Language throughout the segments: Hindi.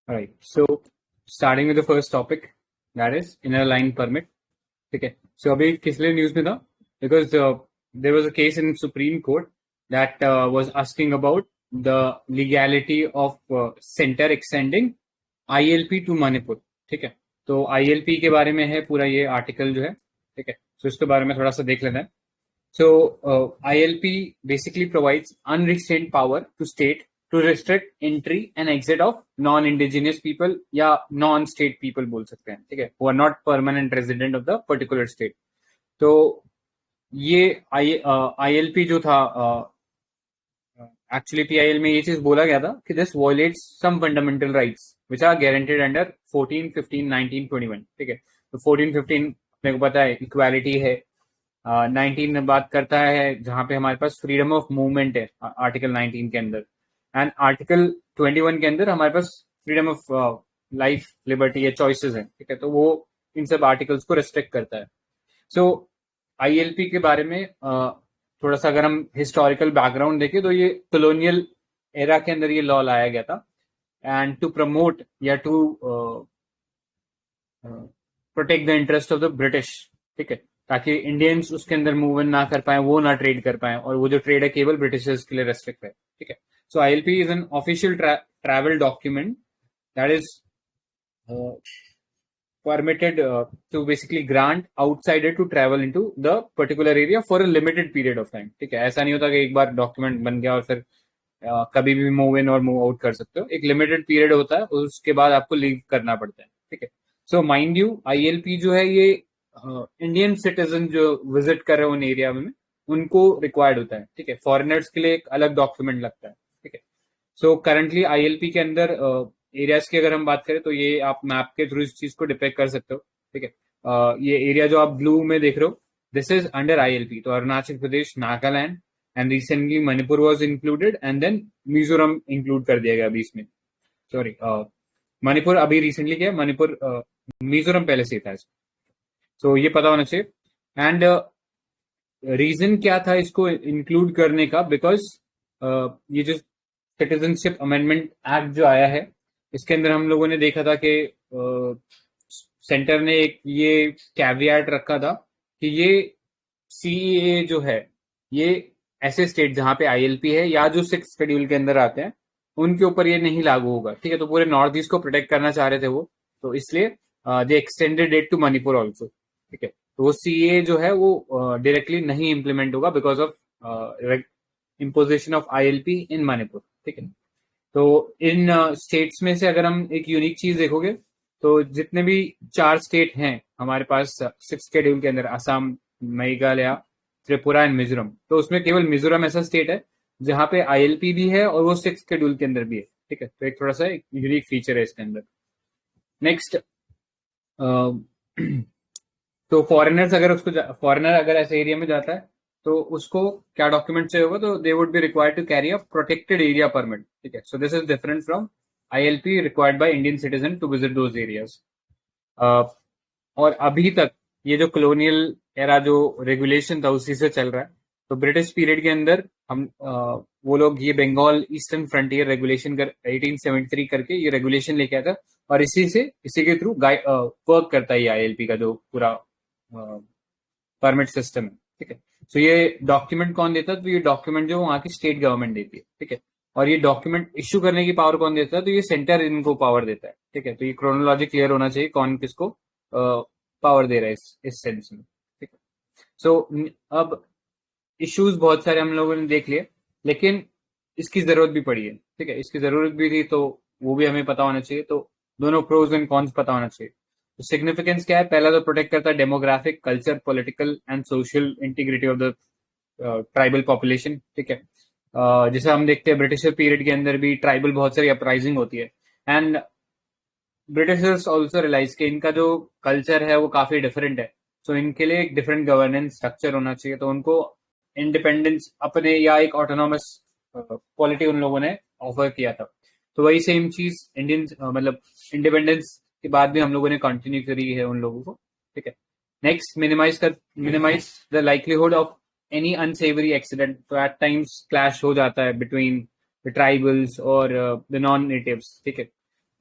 Alright, so starting with the first topic, that is inner line permit. ठीक है, so अभी किस लिए न्यूज में था? Because there was a case in Supreme Court that was asking about the legality of center extending ILP to Manipur. ठीक है, तो ILP के बारे में है पूरा ये आर्टिकल जो है. ठीक है, so इसके बारे में थोड़ा सा देख लेते हैं. So ILP basically provides unrestrained power to state to restrict entry and exit of non-indigenous people या non-state people बोल सकते हैं. ठीक है, who are not permanent resident of the particular state. तो ये ILP जो था एक्चुअली PIL में ये चीज बोला गया था कि this violates some fundamental rights which are guaranteed under 14, 15, 19, 21. ठीक है, तो 14, 15 मेरे को पता है इक्वालिटी है. 19 में बात करता है जहां पे हमारे पास फ्रीडम ऑफ मूवमेंट है आर्टिकल 19 के अंदर, एंड आर्टिकल 21 के अंदर हमारे पास फ्रीडम ऑफ लाइफ, लिबर्टी या चॉइसेस है. ठीक है, तो वो इन सब आर्टिकल्स को रेस्ट्रिक्ट करता है. सो ILP के बारे में थोड़ा सा अगर हम हिस्टोरिकल बैकग्राउंड देखें तो ये कॉलोनियल एरा के अंदर ये लॉ लाया गया था, एंड टू प्रमोट या to protect the interest of the British. ठीक है, ताकि इंडियंस उसके अंदर मूव ना कर पाए, वो ना ट्रेड कर पाए, और वो जो ट्रेड है केवल ब्रिटिशर्स के लिए रेस्ट्रिक्ट है. ठीक है, सो ILP is an official travel document that is permitted to basically grant outsider to travel into the particular area for a limited period of time. ठीक है, ऐसा नहीं होता कि एक बार डॉक्यूमेंट बन गया और फिर कभी भी मूव इन और मूव आउट कर सकते हो. एक लिमिटेड पीरियड होता है, उसके बाद आपको लीव करना पड़ता है. ठीक है, सो माइंड यू ILP जो है ये इंडियन सिटीजन जो विजिट कर रहे हैं उन एरिया में उनको रिक्वायर्ड होता है. ठीक है, फॉरेनर्स के लिए एक अलग डॉक्यूमेंट लगता है. ठीक है, सो करंटली ILP के अंदर एरियाज की अगर हम बात करें तो ये आप मैप के थ्रू इस चीज को डिपेक्ट कर सकते हो. ठीक है, ये एरिया जो आप ब्लू में देख रहे हो दिस इज अंडर ILP. तो Arunachal Pradesh, Nagaland and recently Manipur was included, and then Mizoram include कर दिया गया अभी इसमें. सॉरी, मणिपुर अभी रिसेंटली क्या, मणिपुर मिजोरम पहले से था इसमें. तो ये पता होना चाहिए. एंड रीजन क्या था इसको इंक्लूड करने का, बिकॉज ये जो सिटीजनशिप अमेंडमेंट एक्ट जो आया है इसके अंदर हम लोगों ने देखा था कि सेंटर ने एक ये कैवियाट रखा था कि ये CEA जो है ये ऐसे स्टेट जहां पे ILP है या जो 6th शेड्यूल के अंदर आते हैं उनके ऊपर ये नहीं लागू होगा. ठीक है, तो पूरे नॉर्थ ईस्ट को प्रोटेक्ट करना चाह रहे थे वो, तो इसलिए they extended it to Manipur also. ठीक है, तो वो CEA जो है वो डायरेक्टली नहीं इम्प्लीमेंट होगा because of imposition of ILP इन मणिपुर. ठीक है, तो इन स्टेट्स में से अगर हम एक यूनिक चीज देखोगे तो जितने भी 4 स्टेट हैं हमारे पास 6th शेड्यूल के अंदर, असम, मेघालय, त्रिपुरा एंड मिजोरम, तो उसमें केवल मिजोरम ऐसा स्टेट है जहां पे ILP भी है और वो 6th शेड्यूल के अंदर भी है. ठीक है, तो एक थोड़ा सा एक यूनिक फीचर है इसके अंदर. नेक्स्ट, तो फॉरेनर अगर ऐसे एरिया में जाता है तो उसको क्या डॉक्यूमेंट चाहिए होगा, तो they would be required to carry a protected area permit. ठीक है, so this is different from ILP required by Indian citizen to visit those areas. और अभी तक ये जो कॉलोनियल एरा जो रेगुलेशन था उसी से चल रहा है. तो ब्रिटिश पीरियड के अंदर हम वो लोग ये बंगाल ईस्टर्न फ्रंटियर रेगुलेशन कर 1873 करके ये रेगुलेशन लेके आया था, और इसी के थ्रू वर्क करता है ये ILP का जो पूरा परमिट सिस्टम है. ठीक है, तो ये डॉक्यूमेंट कौन देता है, तो ये डॉक्यूमेंट जो वहां की स्टेट गवर्नमेंट देती है. ठीक है, और ये डॉक्यूमेंट इश्यू करने की पावर कौन देता है, तो ये सेंटर इनको पावर देता है. ठीक है, तो ये क्रोनोलॉजी क्लियर होना चाहिए कौन किसको पावर दे रहा है इस सेंस में. ठीक है, सो अब इश्यूज बहुत सारे हम लोगों ने देख लिए, लेकिन इसकी जरूरत भी पड़ी है. ठीक है, इसकी जरूरत भी थी तो वो भी हमें पता होना चाहिए. तो दोनों प्रोज एंड कॉन्स पता होना चाहिए. तो सिग्निफिकेंस क्या है, पहला तो प्रोटेक्ट करता है demographic, culture, political and social integrity of the tribal population. ठीक है, जैसे हम देखते हैं ब्रिटिशर पीरियड के अंदर भी ट्राइबल बहुत सारी अपराइजिंग होती है, एंड ब्रिटिशर्स ऑल्सो रियलाइज कि इनका जो कल्चर है वो काफी डिफरेंट है, तो इनके लिए एक डिफरेंट गवर्नेंस स्ट्रक्चर होना चाहिए. तो उनको इंडिपेंडेंस अपने या एक ऑटोनॉमस पॉलिटी उन लोगों ने ऑफर किया था. तो वही सेम चीज इंडियन मतलब इंडिपेंडेंस के बाद भी हम लोगों ने कंटिन्यू करी है उन लोगों को. ठीक है, next, minimise the likelihood of any unsavoury accident. तो एट टाइम्स क्लैश हो जाता है बिटवीन द ट्राइबल्स और द नॉन नेटिव्स. ठीक है,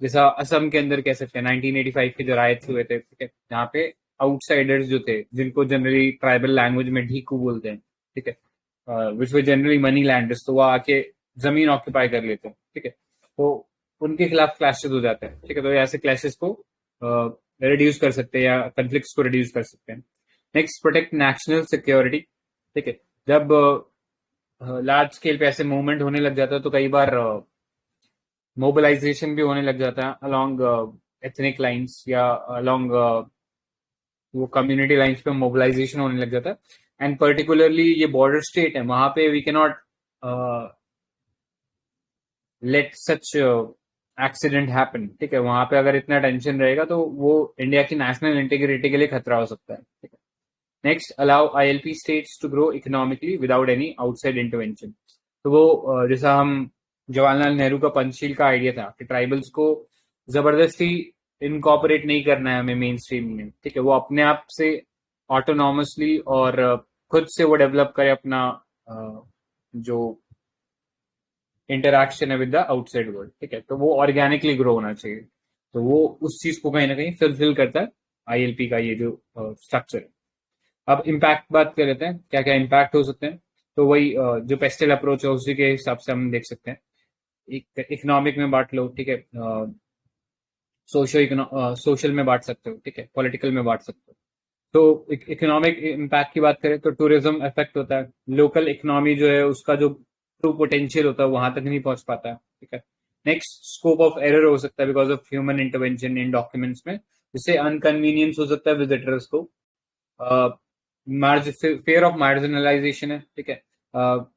जैसा असम के अंदर कह सकते हैं 1985 के जो राइट्स हुए थे, ठीक है, यहाँ पे आउटसाइडर्स जो थे, जिनको जनरली ट्राइबल लैंग्वेज में ढीकू बोलते हैं, ठीक है, विच वे जनरली मनी लैंडर्स, तो वो आके जमीन ऑक्यूपाई कर लेते हैं, ठीक है, तो उनके खिलाफ क्लैशेस हो जाते हैं, ठीक है, तो ऐसे क्लैशेस को रिड्यूस कर सकते हैं या कन्फ्लिक्ट्स को रिड्यूस कर सकते हैं। नेक्स्ट, प्रोटेक्ट नेशनल सिक्योरिटी, ठीक है, जब लार्ज स्केल पे ऐसे मूवमेंट होने लग जाता है तो कई बार मोबिलाइजेशन भी होने लग जाता है अलोंग एथनिक लाइंस या अलोंग वो कम्युनिटी लाइंस पे मोबिलाइजेशन होने लग जाता है। एंड पर्टिकुलरली ये बॉर्डर स्टेट है, वहां पे we can not let such accident happen, ठीक है, वहां पे अगर इतना टेंशन रहेगा तो वो इंडिया की नेशनल इंटीग्रिटी के लिए खतरा हो सकता है, ठीक है। Next, allow ILP states to grow economically without any outside intervention. तो वो जैसा हम जवाहरलाल नेहरू का पंचशील का आइडिया था कि ट्राइबल्स को जबरदस्ती इनकॉपरेट नहीं करना है हमें मेन स्ट्रीम में, ठीक है, वो अपने आप से ऑटोनॉमसली और खुद से वो डेवलप करे अपना जो इंटरैक्शन है विद द आउटसाइड वर्ल्ड, ठीक है, तो वो ऑर्गेनिकली ग्रो होना चाहिए, तो वो उस चीज को कहीं ना कहीं फुलफिल करता है ILP का ये जो स्ट्रक्चर है। अब इम्पैक्ट बात कर लेते हैं, क्या क्या इम्पैक्ट हो सकते हैं। तो वही जो पेस्टल अप्रोच है उसी के हिसाब से हम देख सकते हैं। इकोनॉमिक में बांट लो, ठीक है, सोशल में बांट सकते हो, ठीक है, पॉलिटिकल में बांट सकते हो। तो इकोनॉमिक इम्पैक्ट की बात करें तो टूरिज्म इफेक्ट होता है, लोकल इकोनॉमी जो है उसका जो ट्रू पोटेंशियल होता है वहां तक नहीं पहुंच पाता है, ठीक है। नेक्स्ट, स्कोप ऑफ एरर हो सकता है because of human intervention in documents में, जिससे अनकन्वीनियंस हो सकता है विजिटर्स को। फेयर ऑफ मार्जिनलाइजेशन है, ठीक है,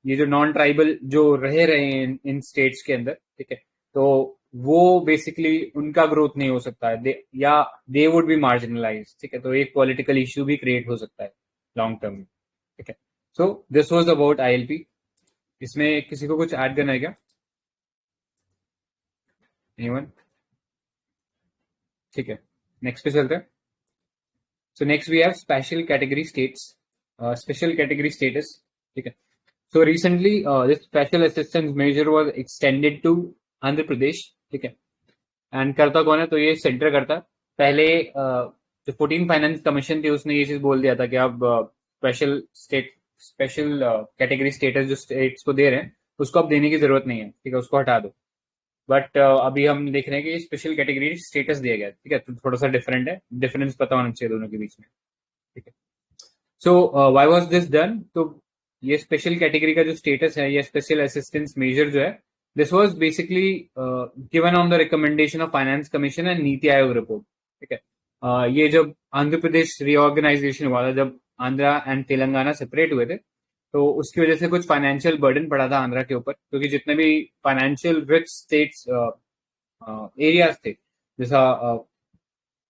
ये जो नॉन ट्राइबल जो रहे हैं इन स्टेट्स के अंदर, ठीक है, तो वो बेसिकली उनका ग्रोथ नहीं हो सकता है, या दे वुड बी मार्जिनलाइज, ठीक है, तो एक पॉलिटिकल इश्यू भी क्रिएट हो सकता है लॉन्ग टर्म में, ठीक है। So this was about ILP। इसमें किसी को कुछ ऐड करना है क्या? एनीवन? ठीक है, नेक्स्ट पे चलते हैं। So next we have special category states, special category status, ठीक है। So recently, this special assistance measure was extended to Andhra Pradesh, ठीक है, एंड करता कौन है? तो ये सेंटर करता है। पहले जो 14 फाइनेंस कमीशन थी उसने ये चीज बोल दिया था कि अब स्पेशल कैटेगरी स्टेटस जो स्टेट्स को दे रहे हैं उसको अब देने की जरूरत नहीं है, ठीक है, उसको हटा दो। बट अभी हम देख रहे हैं कि स्पेशल कैटेगरी स्टेटस दिया गया, ठीक है, तो थोड़ा सा डिफरेंट है, डिफरेंस पता होना चाहिए दोनों के बीच में, ठीक है। So why was this done? तो ये स्पेशल कैटेगरी का जो स्टेटस है, ये स्पेशल असिस्टेंस मेजर जो है, this was basically given on the recommendation of finance commission and NITI Aayog report, ठीक है। ये जब आंध्र प्रदेश रीऑर्गेनाइजेशन हुआ था, जब आंध्रा एंड तेलंगाना सेपरेट हुए थे, तो उसकी वजह से कुछ फाइनेंशियल बर्डन पड़ा था आंध्रा के ऊपर, क्योंकि जितने भी फाइनेंशियल रिच स्टेट्स एरियाज थे, जैसा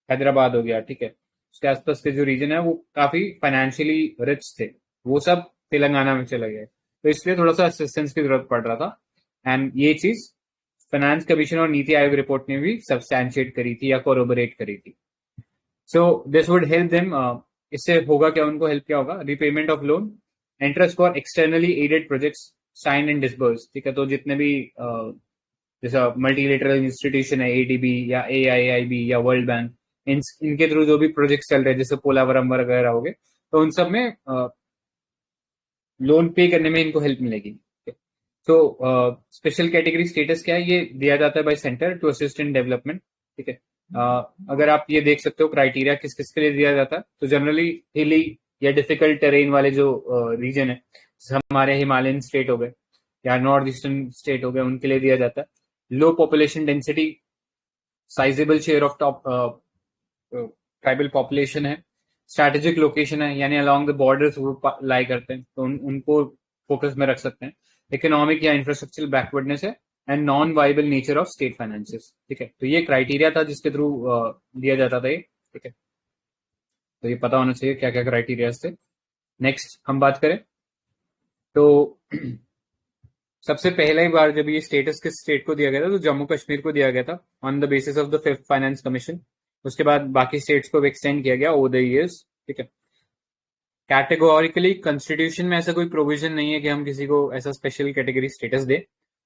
हैदराबाद हो गया, ठीक है, उसके आसपास के जो रीजन है वो काफी फाइनेंशियली रिच थे, वो सब तेलंगाना में चले गए, तो इसलिए थोड़ा सा असिस्टेंस की जरूरत पड़ रहा था। एंड ये चीज फाइनेंस कमीशन और नीति आयोग रिपोर्ट ने भी सब्सटैंशिएट करी थी या कोरोबोरेट करी थी। So this would help them, इससे होगा क्या, उनको हेल्प क्या होगा? Repayment of loan, interest for externally aided projects sign and disburse, ठीक है, तो जितने भी जैसा मल्टीलेटरल इंस्टीट्यूशन है, ADB या AIIB या वर्ल्ड बैंक, इनके थ्रू जो भी प्रोजेक्ट चल रहे हैं जैसे पोलावरम वगैरह हो गए, तो उन सब में लोन पे करने में इनको हेल्प मिलेगी। तो स्पेशल कैटेगरी स्टेटस क्या है? ये दिया जाता है by centre to assist in development, ठीक है। अगर आप ये देख सकते हो क्राइटेरिया किस किस के लिए दिया जाता है, तो जनरली हिली या डिफिकल्ट टेरेन वाले जो रीजन है, हमारे हिमालयन स्टेट हो गए या नॉर्थ ईस्टर्न स्टेट हो गए, उनके लिए दिया जाता है। Low population density, sizeable share of top tribal population है, स्ट्रैटेजिक लोकेशन है, यानी अलोंग द बॉर्डर्स वो लाई करते हैं, तो उनको फोकस में रख सकते हैं। इकोनॉमिक या इंफ्रास्ट्रक्चरल बैकवर्डनेस है, and non viable nature of state finances, ठीक है, तो ये क्राइटेरिया था जिसके थ्रू दिया जाता था ये, ठीक है, तो ये पता होना चाहिए क्या क्या क्राइटेरिया थे। नेक्स्ट हम बात करें तो सबसे पहला ही बार जब ये स्टेटस किस स्टेट को दिया गया था, तो जम्मू कश्मीर को दिया गया था on the basis of the 5th finance commission. उसके बाद बाकी स्टेट्स को एक्सटेंड किया गया ओवर द इयर्स, ठीक है। कैटेगोरिकली कॉन्स्टिट्यूशन में ऐसा कोई प्रोविजन नहीं है कि हम किसी को ऐसा स्पेशल कैटेगरी स्टेटस दे,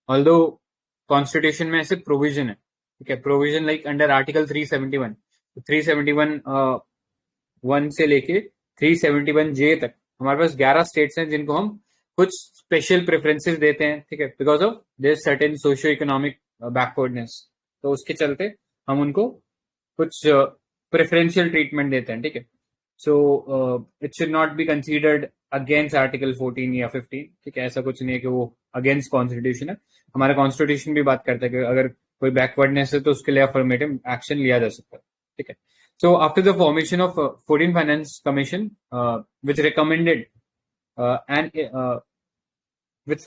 ऑल्दो कॉन्स्टिट्यूशन में ऐसे प्रोविजन है ठीक है, प्रोविजन लाइक अंडर आर्टिकल 371, 371 1 से लेके 371 जे तक हमारे पास 11 स्टेट्स हैं जिनको हम कुछ स्पेशल प्रेफरेंसेस देते हैं, ठीक है, because of their certain socio economic backwardness. तो उसके चलते हम उनको कुछ प्रेफरेंशियल ट्रीटमेंट देते हैं, ठीक है। So it should not be considered against article 14 या 15, ठीक है, ऐसा कुछ नहीं है कि वो अगेंस्ट कॉन्स्टिट्यूशन है। हमारा कॉन्स्टिट्यूशन भी बात करता है कि अगर कोई बैकवर्डनेस है तो उसके लिए अफर्मेटिव एक्शन लिया जा सकता है, ठीक है। So after the formation of 14 Finance Commission, which recommended and which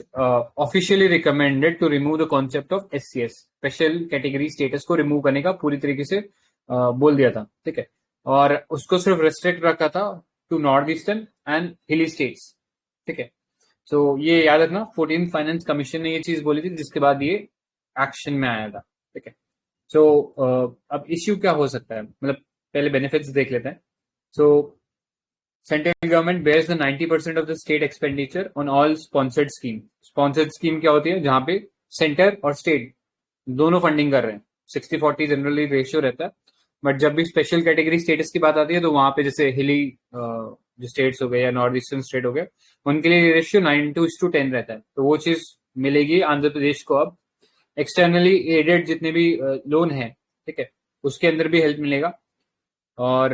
officially recommended to remove the concept of SCS, special category status को remove करने का पूरी तरीके से बोल दिया था, ठीक है, और उसको सिर्फ restrict रखा था to north eastern and hilly states, ठीक है। So ये याद रखना, 14 फाइनेंस कमीशन ने ये चीज बोली थी जिसके बाद ये एक्शन में आया था, ठीक है। सो अब इश्यू क्या हो सकता है, मतलब पहले बेनिफिट्स देख लेते हैं। So central government bears the 90% of the state expenditure on all sponsored scheme. Sponsored scheme क्या होती है, जहां पे सेंटर और स्टेट दोनों फंडिंग कर रहे हैं। 60-40 जनरली रेशियो रहता है, बट जब भी स्पेशल कैटेगरी स्टेटस की बात आती है तो वहां पे जैसे हिली जो स्टेट्स हो गए या नॉर्थ ईस्टर्न स्टेट हो गए, उनके लिए रेशियो 9:10 रहता है। तो वो चीज मिलेगी आंध्र प्रदेश को अब। एक्सटर्नली एडेड जितने भी लोन है, ठीक है, उसके अंदर भी हेल्प मिलेगा। और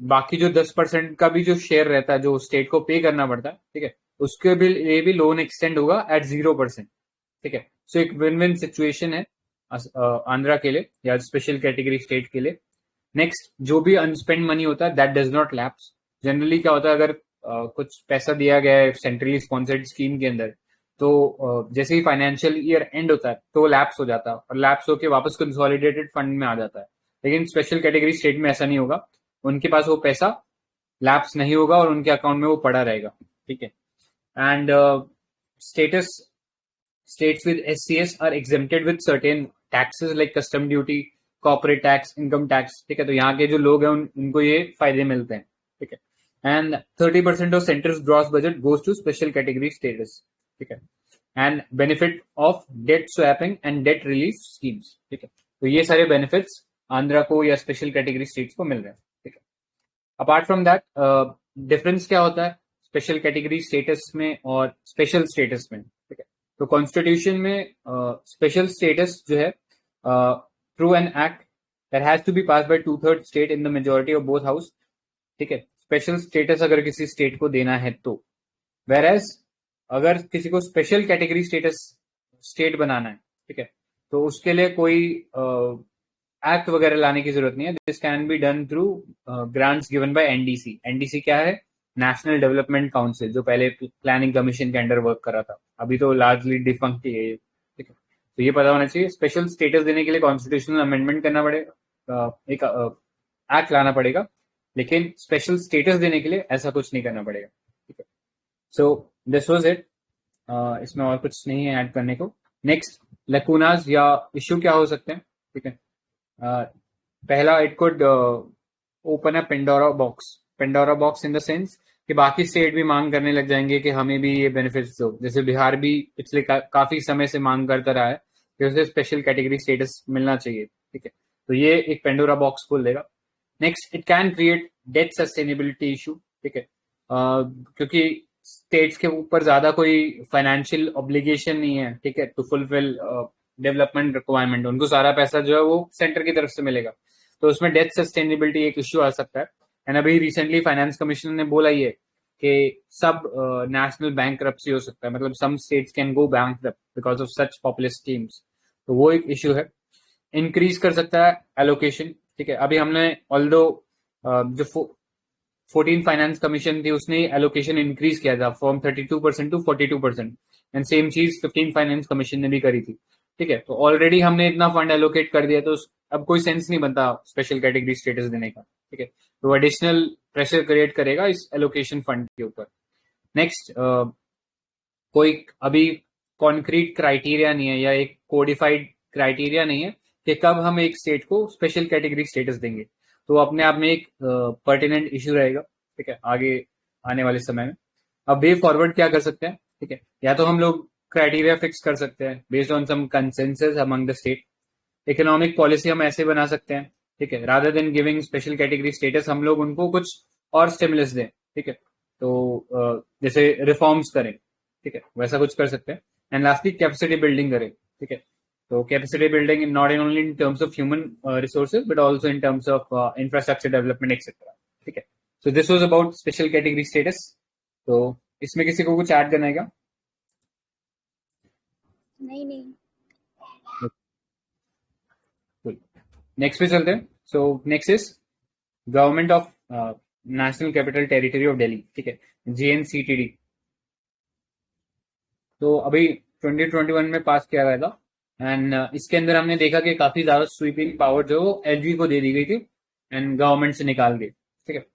बाकी जो 10% का भी जो शेयर रहता है जो स्टेट को पे करना पड़ता है, ठीक है, उसके भी लिए भी लोन एक्सटेंड होगा एट 0%, ठीक है। सो एक विन विन सिचुएशन है आंध्रा के लिए या स्पेशल कैटेगरी स्टेट के लिए। नेक्स्ट, जो भी अनस्पेंड मनी होता है that does not lapse. Generally क्या होता है, अगर कुछ पैसा दिया गया है सेंट्रली स्पॉन्सर्ड स्कीम के अंदर, तो जैसे ही फाइनेंशियल ईयर एंड होता है तो लैप्स हो जाता है और लैप्स होके वापस कंसोलिडेटेड फंड में आ जाता है। लेकिन स्पेशल कैटेगरी स्टेट में ऐसा नहीं होगा, उनके पास वो पैसा लैप्स नहीं होगा और उनके अकाउंट में वो पड़ा रहेगा, ठीक है। And status states with SCS are exempted with certain taxes like custom duty, corporate tax, income tax, ठीक है। तो यहाँ के जो लोग हैं उनको ये फायदे मिलते हैं, ठीक है। And 30% of centre's gross budget goes to special category status, ठीक है। And benefit of debt swapping and debt relief schemes, ठीक है। तो ये सारे बेनिफिट्स आंध्रा को या स्पेशल कैटेगरी स्टेट्स को मिल रहे हैं, ठीक है। अपार्ट फ्रॉम दैट, डिफरेंस क्या होता है स्पेशल कैटेगरी स्टेटस में और स्पेशल स्टेटस में, ठीक है। तो कॉन्स्टिट्यूशन में स्पेशल स्टेटस जो है through an act that has to be pass by 2/3 state in the majority of both house, ठीक है। स्पेशल स्टेटस अगर किसी स्टेट को देना है तो, वेर एज अगर किसी को स्पेशल कैटेगरी स्टेटस स्टेट बनाना है, ठीक है, तो उसके लिए कोई एक्ट वगैरह लाने की जरूरत नहीं है। This can be done through grants given by NDC. NDC क्या है, नेशनल डेवलपमेंट काउंसिल, जो पहले प्लानिंग कमीशन के अंडर वर्क कर रहा था, अभी तो लार्जली डिफंक्ट ही है, ठीक है। तो ये पता होना चाहिए, स्पेशल स्टेटस देने के लिए कॉन्स्टिट्यूशनल अमेंडमेंट करना पड़ेगा, एक एक्ट लाना पड़ेगा, लेकिन स्पेशल स्टेटस देने के लिए ऐसा कुछ नहीं करना पड़ेगा, ठीक है। सो दिस वाज इट, इसमें और कुछ नहीं है ऐड करने को। नेक्स्ट, लैकूनास या इश्यू क्या हो सकते हैं, ठीक है। पहला, it could open a Pandora box in the sense कि बाकी स्टेट भी मांग करने लग जाएंगे कि हमें भी ये बेनिफिट्स दो। जैसे बिहार भी पिछले काफी समय से मांग करता रहा है कि उसे स्पेशल कैटेगरी स्टेटस मिलना चाहिए, ठीक है। तो ये एक पेंडोरा बॉक्स खोल देगा। Next, it can create debt sustainability issue, ठीक है, क्योंकि स्टेट्स के ऊपर ज्यादा कोई फाइनेंशियल ऑब्लिगेशन नहीं है, ठीक है, टू फुलफिल डेवलपमेंट रिक्वायरमेंट। उनको सारा पैसा जो है वो सेंटर की तरफ से मिलेगा, तो उसमें डेट सस्टेनेबिलिटी एक इश्यू आ सकता है। एंड अभी रिसेंटली फाइनेंस कमीशन ने बोला ही है कि सब नेशनल बैंकरप्सी हो सकता है, मतलब some states can go bankrupt because of such popular schemes. तो वो एक इश्यू है। इंक्रीज कर सकता है एलोकेशन, ठीक है। अभी हमने ऑल्दो जो 14 फाइनेंस कमीशन थी उसने एलोकेशन इंक्रीज किया था फ्रॉम 32% टू 42%, एंड सेम चीज 15 फाइनेंस कमीशन ने भी करी थी, ठीक है। तो ऑलरेडी हमने इतना फंड एलोकेट कर दिया, तो अब कोई सेंस नहीं बनता स्पेशल कैटेगरी स्टेटस देने का, ठीक है। तो एडिशनल प्रेशर क्रिएट करेगा इस एलोकेशन फंड के ऊपर। नेक्स्ट, कोई अभी कॉन्क्रीट क्राइटेरिया नहीं है या एक कोडिफाइड क्राइटेरिया नहीं है कि कब हम एक स्टेट को स्पेशल कैटेगरी स्टेटस देंगे। तो अपने आप में एक पर्टिनेंट इश्यू रहेगा, ठीक है, आगे आने वाले समय में। अब वे फॉरवर्ड क्या कर सकते हैं, ठीक है, या तो हम लोग क्राइटेरिया फिक्स कर सकते हैं based on some consensus among the state, economic policy हम ऐसे बना सकते हैं, ठीक है, rather than giving special category status हम लोग उनको कुछ और स्टिमुलस दें, ठीक है, तो जैसे रिफॉर्म्स करें, ठीक है, वैसा कुछ कर सकते हैं। एंड लास्टली कैपेसिटी बिल्डिंग करें, ठीक है, तो capacity building not in only in terms of human resources but also in terms of infrastructure development etcetera, ठीक है। So this was about special category status. तो इसमें किसी को कुछ ऐड करना है क्या? नहीं। नेक्स्ट पे चलते हैं। So next is government of national capital territory of Delhi, ठीक है, JNCTD। तो अभी 2021 में पास किया गया था एंड इसके अंदर हमने देखा कि काफी ज्यादा स्वीपिंग पावर जो LG को दे दी गई थी एंड गवर्नमेंट से निकाल दी, ठीक है।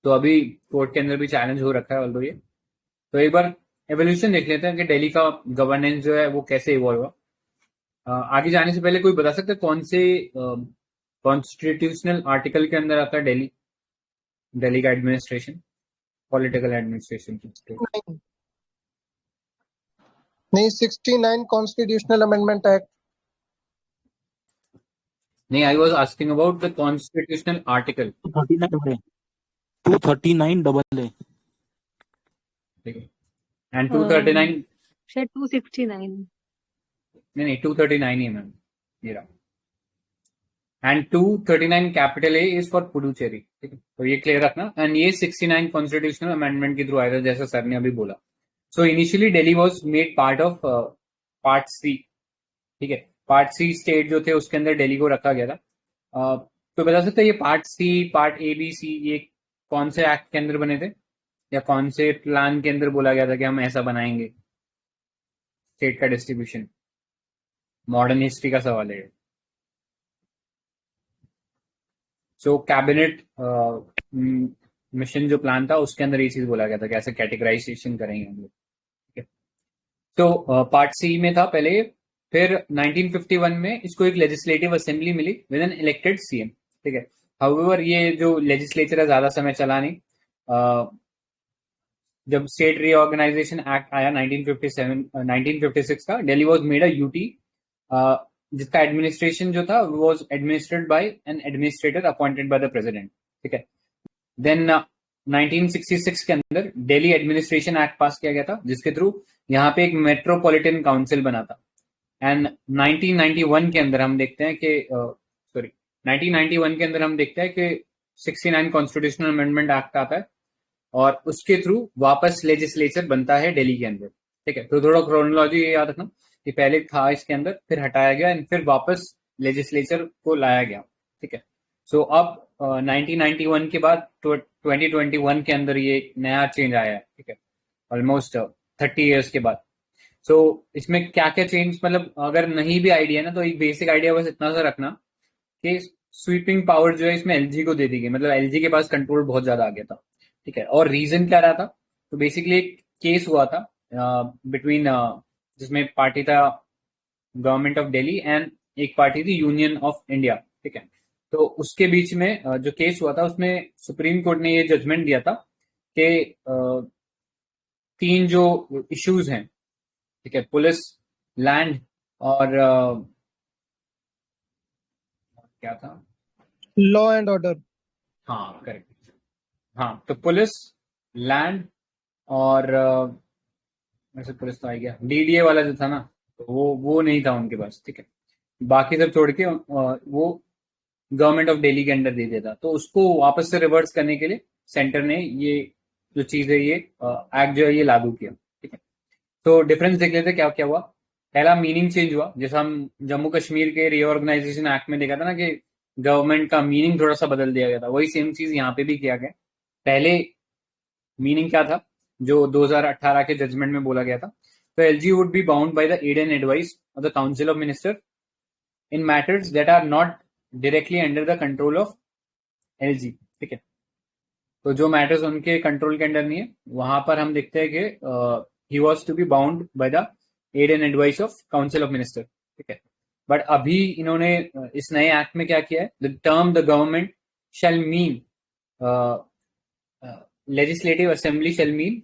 तो अभी कोर्ट के अंदर भी चैलेंज हो रखा है ऑल्दो ये। तो एक बार एवोल्यूशन देख लेते हैं कि दिल्ली का गवर्नेंस जो है वो कैसे इवॉल्व हुआ। आगे जाने से पहले कोई बता सकता है कौन से कॉन्स्टिट्यूशनल आर्टिकल के अंदर आता है दिल्ली का एडमिनिस्ट्रेशन, पॉलिटिकल एडमिनिस्ट्रेशन? नहीं, 69 कॉन्स्टिट्यूशनल अमेंडमेंट एक्ट। नहीं, I was asking about the constitutional article 239AA ठीक है, एंड 239 शायद 269। नहीं 239 ही मैम, ये रहा। And 239 capital A is for Puducherry, ठीक है, तो ये क्लियर रखना। एंड ये 69 कॉन्स्टिट्यूशनल अमेंडमेंट के थ्रू आया था जैसा सर ने अभी बोला। So initially Delhi was made part of part C, ठीक है, पार्ट सी स्टेट जो थे उसके अंदर दिल्ली को रखा गया था। तो बता सकते हैं ये पार्ट सी, पार्ट ABC ये कौन से एक्ट के अंदर बने थे या कौन से प्लान के अंदर बोला गया था कि हम ऐसा बनाएंगे स्टेट का डिस्ट्रीब्यूशन? मॉडर्न हिस्ट्री का सवाल है। सो कैबिनेट मिशन जो प्लान था उसके अंदर ये चीज बोला गया था कि ऐसे कैटेगराइजेशन करेंगे हम लोग, ठीक है। तो पार्ट सी में था पहले, फिर 1951 में इसको एक लेजिस्लेटिव असेंबली मिली विद एन इलेक्टेड CM, ठीक है। हाउएवर ये जो लेजिस्लेचर है ज्यादा समय चला नहीं। जब स्टेट रीऑर्गेनाइजेशन एक्ट आया 1956 का, Delhi was made a UT जिसका एडमिनिस्ट्रेशन जो था was administered by an administrator appointed by the president, ठीक है। देन 1966 के अंदर दिल्ली एडमिनिस्ट्रेशन एक्ट पास किया गया था जिसके थ्रू यहाँ पे एक मेट्रोपॉलिटन काउंसिल बना था। एंड 1991 के अंदर हम देखते हैं कि 1991 के अंदर हम देखते हैं कि 69 कॉन्स्टिट्यूशनल अमेंडमेंट एक्ट आता है और उसके थ्रू वापस लेजिस्लेचर बनता है दिल्ली के अंदर, ठीक है। तो थोड़ा क्रोनोलॉजी याद रखना कि पहले था इसके अंदर, फिर हटाया गया एंड फिर वापस लेजिस्लेचर को लाया गया, ठीक है। सो अब 1991 के बाद 2021 के अंदर ये नया चेंज आया है, ठीक है, ऑलमोस्ट 30 ईयर्स के बाद। सो इसमें क्या क्या चेंज, मतलब अगर नहीं भी आइडिया ना तो एक बेसिक आइडिया बस इतना सा रखना कि स्वीपिंग पावर जो है इसमें LG को दे दी गई, मतलब LG के पास कंट्रोल बहुत ज्यादा आ गया था, ठीक है। और रीजन क्या रहा था? तो बेसिकली एक केस हुआ था बिटवीन जिसमें पार्टी था गवर्नमेंट ऑफ दिल्ली एंड एक पार्टी थी यूनियन ऑफ इंडिया, ठीक है। तो उसके बीच में जो केस हुआ था उसमें सुप्रीम कोर्ट ने ये जजमेंट दिया था कि 3 जो इश्यूज हैं, ठीक है, पुलिस, लैंड और क्या था, लॉ एंड ऑर्डर। हाँ करेक्ट, हाँ, तो पुलिस, लैंड और वैसे पुलिस तो आ गया, DDA वाला जो था ना, तो वो नहीं था उनके पास, ठीक है। बाकी सब छोड़ के वो गवर्नमेंट ऑफ दिल्ली के अंडर दे दिया था। तो उसको वापस से रिवर्स करने के लिए सेंटर ने ये जो चीज है ये एक्ट जो है ये लागू किया, ठीक है। तो डिफरेंस देख लेते क्या क्या हुआ। पहला मीनिंग चेंज हुआ, जैसा हम जम्मू कश्मीर के रीऑर्गेनाइजेशन एक्ट में देखा था ना कि गवर्नमेंट का मीनिंग थोड़ा सा बदल दिया गया था, वही सेम चीज यहाँ पे भी किया गया। पहले मीनिंग क्या था जो 2018 के जजमेंट में बोला गया था? तो LG would be bound by the aid and advice of the council of minister in matters that are not directly under the control of LG, ठीक है। तो जो मैटर्स उनके कंट्रोल के अंडर नहीं है वहां पर हम देखते हैं कि he was to be bound by the aid and advice of council of minister, ठीक है। बट अभी इन्होंने इस नए एक्ट में क्या किया है, the term the government shall mean legislative assembly shall mean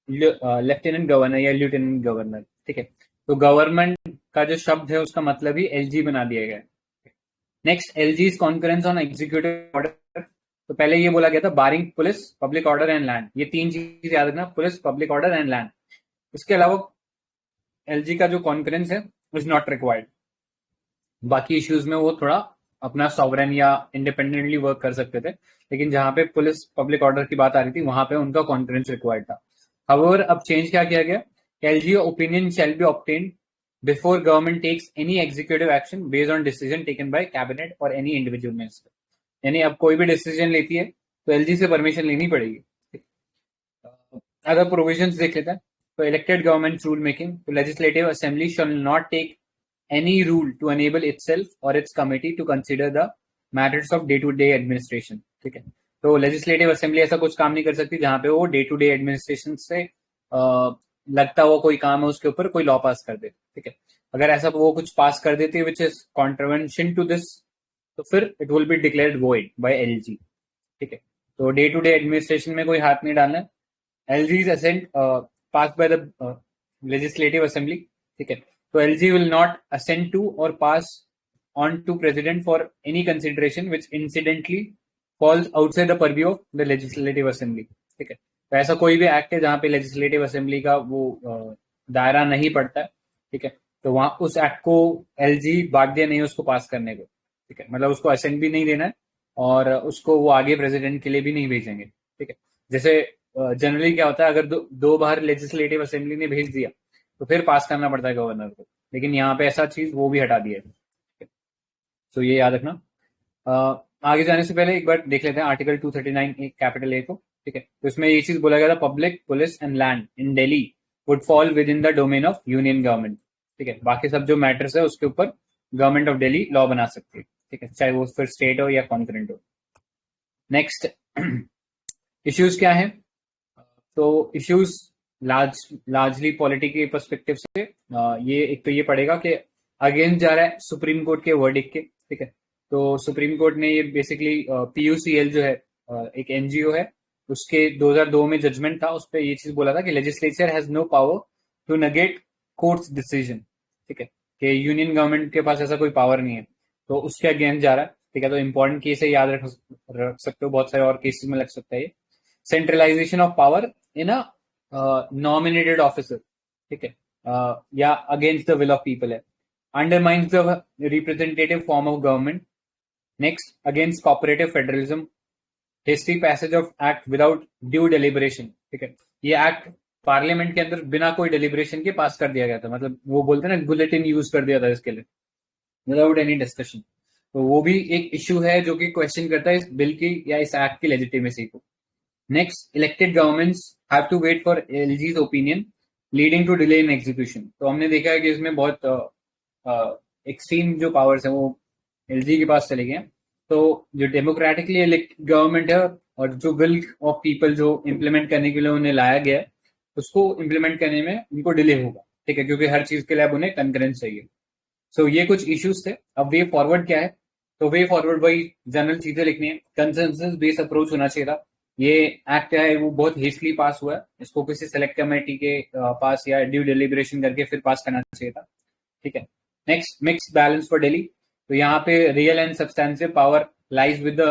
lieutenant governor या ल्यूटेनेंट गवर्नर, ठीक है। तो गवर्नमेंट का जो शब्द है उसका मतलब ही एलजी बना दिया गया है। Next, LG is concurrence on executive order. तो पहले ये बोला गया था barring police, public order and land, ये तीन चीज याद रखना, police, public order and land. इसके अलावा एलजी का जो कॉन्करेंस है इज नॉट रिक्वायर्ड। बाकी इश्यूज में वो थोड़ा अपना सॉवरेन या इंडिपेंडेंटली वर्क कर सकते थे, लेकिन जहां पे पुलिस पब्लिक ऑर्डर की बात आ रही थी वहां पे उनका कॉन्फिडेंस रिक्वायर्ड था। हाउएवर अब चेंज क्या किया गया, LG opinion shall be obtained before government takes any executive action based on decision taken by cabinet और एनी इंडिविजुअल मिनिस्टर। यानी अब कोई भी डिसीजन लेती है तो एलजी से परमिशन लेनी पड़ेगी। अदर प्रोविजंस देख लेते हैं। तो इलेक्टेड गवर्नमेंट रूल मेकिंग, तो legislative assembly shall not take any rule to enable itself or its committee to consider the matters of day to day administration। ठीक है, तो लेजिस्लेटिव असेंबली ऐसा कुछ काम नहीं कर सकती जहां पे वो डे टू डे एडमिनिस्ट्रेशन से लगता हुआ कोई काम है उसके ऊपर कोई लॉ पास कर दे। ठीक है, अगर ऐसा वो कुछ पास कर देती है which is contravention to this, तो फिर it will be declared void by LG. ठीक है, तो डे टू डे एडमिनिस्ट्रेशन में कोई हाथ नहीं डालना है। LG's assent pass by the legislative assembly. ठीक है, so LG will not assent to or pass on to president for any consideration which incidentally falls outside the purview of the legislative assembly। ठीक है, तो ऐसा कोई भी एक्ट है जहां पे लेजिस्लेटिव असेंबली का वो दायरा नहीं पड़ता है। ठीक है, तो वहां उस एक्ट को एलजी बाध्य नहीं है उसको पास करने को। ठीक है, मतलब उसको असेंट भी नहीं देना है और उसको वो आगे प्रेसिडेंट के लिए भी नहीं भेजेंगे। ठीक है, जैसे जनरली क्या होता है, अगर दो बार लेजिस्लेटिव असेंबली ने भेज दिया तो फिर पास करना पड़ता है गवर्नर को, लेकिन यहाँ पे ऐसा चीज वो भी हटा दिया है। तो ये याद रखना। आगे जाने से पहले एक बार देख लेते हैं आर्टिकल 239 कैपिटल ए को। ठीक है, तो इसमें ये चीज बोला गया था, public, police and land in Delhi would fall with in the domain of union government. ठीक है, बाकी सब जो मैटर्स है उसके ऊपर गवर्नमेंट ऑफ दिल्ली लॉ बना सकती है। ठीक है, चाहे वो फिर स्टेट हो या कॉन्करेंट हो। नेक्स्ट इश्यूज क्या है, तो इश्यूज लार्जली पॉलिटी के पर्सपेक्टिव से ये एक तो ये पड़ेगा कि अगेंस्ट जा रहा है सुप्रीम कोर्ट के वर्डिक्ट के। ठीक है, तो सुप्रीम कोर्ट ने ये बेसिकली पीयूसीएल जो है एक एनजीओ है, उसके 2002 में जजमेंट था, उस पर ये चीज बोला था कि legislature has no power to negate court's decision. ठीक है, कि यूनियन गवर्नमेंट के पास ऐसा कोई पावर नहीं है, तो उसके अगेंस्ट जा रहा है। ठीक है, तो इंपॉर्टेंट केस है, याद रख सकते हो, बहुत सारे और केसेस में लग सकता है ये। Centralisation of power in a nominated officer. ठीक है, या against the will of people है, undermines the representative form of government. Next, against cooperative federalism, hasty passage of act without due deliberation. ठीक है, ये एक्ट पार्लियामेंट के अंदर बिना कोई डेलिब्रेशन के पास कर दिया गया था, मतलब वो बोलते हैं ना बुलेटिन यूज कर दिया था इसके लिए विदाउट एनी डिस्कशन। तो वो भी एक इश्यू है जो कि क्वेश्चन करता है इस बिल की या इस एक्ट की लेजिटिमेसी को। Next, elected governments have to wait for LG's opinion leading to delay in execution. तो हमने देखा है कि इसमें बहुत एक्सट्रीम जो पावर्स है वो एलजी के पास चले गए। तो जो डेमोक्रेटिकली इलेक्टेड गवर्नमेंट है और जो विल ऑफ पीपल जो इम्प्लीमेंट करने के लिए उन्हें लाया गया है, उसको इम्प्लीमेंट करने में उनको डिले होगा। ठीक है, क्योंकि हर चीज के लिए अब उन्हें कंकरेंस चाहिए। सो ये कुछ इश्यूज थे। अब वे फॉरवर्ड क्या है, तो वे फॉरवर्ड वही जनरल चीजें लिखनी है, कंसेंसस बेस्ड अप्रोच होना चाहिए था। ये एक्ट है वो बहुत हेस्टली पास हुआ है, इसको किसी सेलेक्ट कमेटी के पास या ड्यू डिलिब्रेशन करके फिर पास करना चाहिए था। ठीक है, next, mix balance for Delhi. तो यहाँ पे real and substantive power lies with the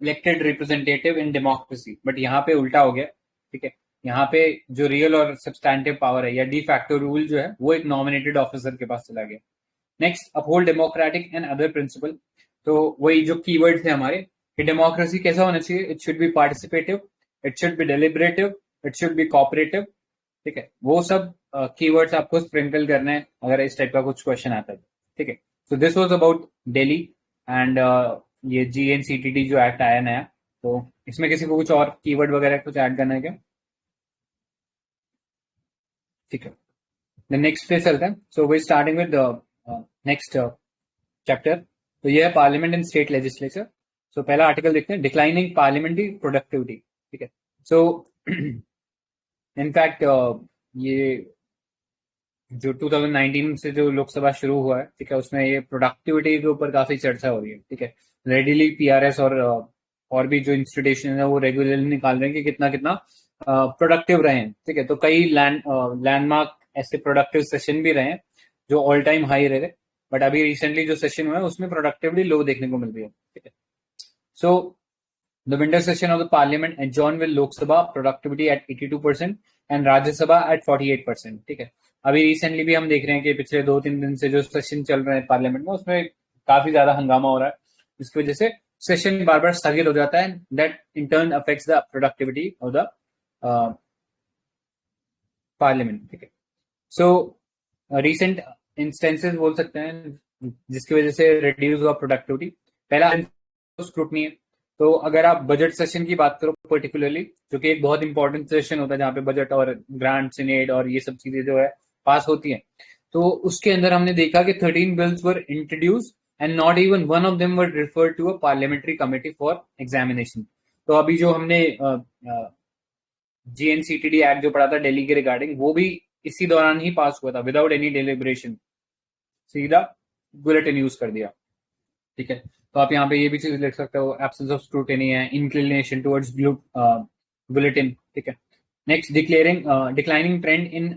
elected representative in democracy, but यहाँ पे उल्टा हो गया। ठीक है, यहाँ पे जो रियल और सब्सटेंटिव पावर है या डी फैक्टो रूल जो है वो एक नॉमिनेटेड ऑफिसर के पास चला गया। Next, uphold democratic and other principle. तो वही जो कीवर्ड थे हमारे कि डेमोक्रेसी कैसा होना चाहिए, it should be participative, it should be deliberative, it should be cooperative. ठीक है, वो सब कीवर्ड्स आपको स्प्रिंकल करने हैं अगर इस टाइप का कुछ क्वेश्चन आता है। ठीक है, so this was about Delhi and ये जीएनसीटीटी जो एक्ट आया नया। तो इसमें किसी को कुछ और कीवर्ड वगैरह कुछ ऐड करना है क्या? ठीक है, नेक्स्ट पे चलते हैं। So we starting with next chapter. तो ये है parliament and state legislature. So पहला आर्टिकल देखते हैं, डिक्लाइनिंग पार्लियामेंट्री प्रोडक्टिविटी। ठीक है, सो इनफैक्ट ये जो 2019 से जो लोकसभा शुरू हुआ है, ठीक है, उसमें ये प्रोडक्टिविटी के ऊपर काफी चर्चा हो रही है। ठीक है, रेडिली पीआरएस और भी जो इंस्टीट्यूशन है वो रेगुलरली निकाल रहे हैं कि कितना कितना प्रोडक्टिव रहे हैं। ठीक है, तो कई लैंडमार्क ऐसे प्रोडक्टिव सेशन भी रहे हैं जो ऑल टाइम हाई रहे थे, बट अभी रिसेंटली जो सेशन हुआ है उसमें प्रोडक्टिविटी लो देखने को मिल रही है, ठीक है। So the winter session of the parliament adjourn with Lok Sabha productivity at 82% and Rajya Sabha at 48%, ठीक है। अभी रिसेंटली भी हम देख रहे हैं कि पिछले 2-3 दिन से जो सेशन चल रहे हैं पार्लियामेंट में उसमें काफी ज्यादा हंगामा हो रहा है, जिसकी वजह से सेशन बार बार स्थगित हो जाता है, that in turn affects the productivity of the parliament, ठीक है। सो रिसेंट इंस्टेंसेस बोल सकते हैं जिसकी वजह से रिड्यूस हुआ प्रोडक्टिविटी। पहला स्क्रूटनी है, तो अगर आप बजट सेशन की बात करो पर्टिकुलरली, जो कि एक बहुत इंपॉर्टेंट सेशन होता है जहाँ पे बजट और ग्रांट सिनेट और ये सब चीजें जो है पास होती हैं, तो उसके अंदर हमने देखा कि 13 bills were introduce and not even one of them were referred to a parliamentary committee for examination. तो अभी जो हमने GNCTD एक्ट जो पढ़ा था दिल्ली के रिगार्डिंग, वो भी इसी दौरान ही पास हुआ था विदाउट एनी डिलिब्रेशन, सीधा बुलेटिन यूज कर दिया, ठीक है। तो आप यहाँ पे ये भी चीज लिख सकते हो, एब्सेंस ऑफ स्क्रूटिनी है, इंक्लिनेशन टुवर्ड्स बुलेटिन, ठीक है। Next, declining trend in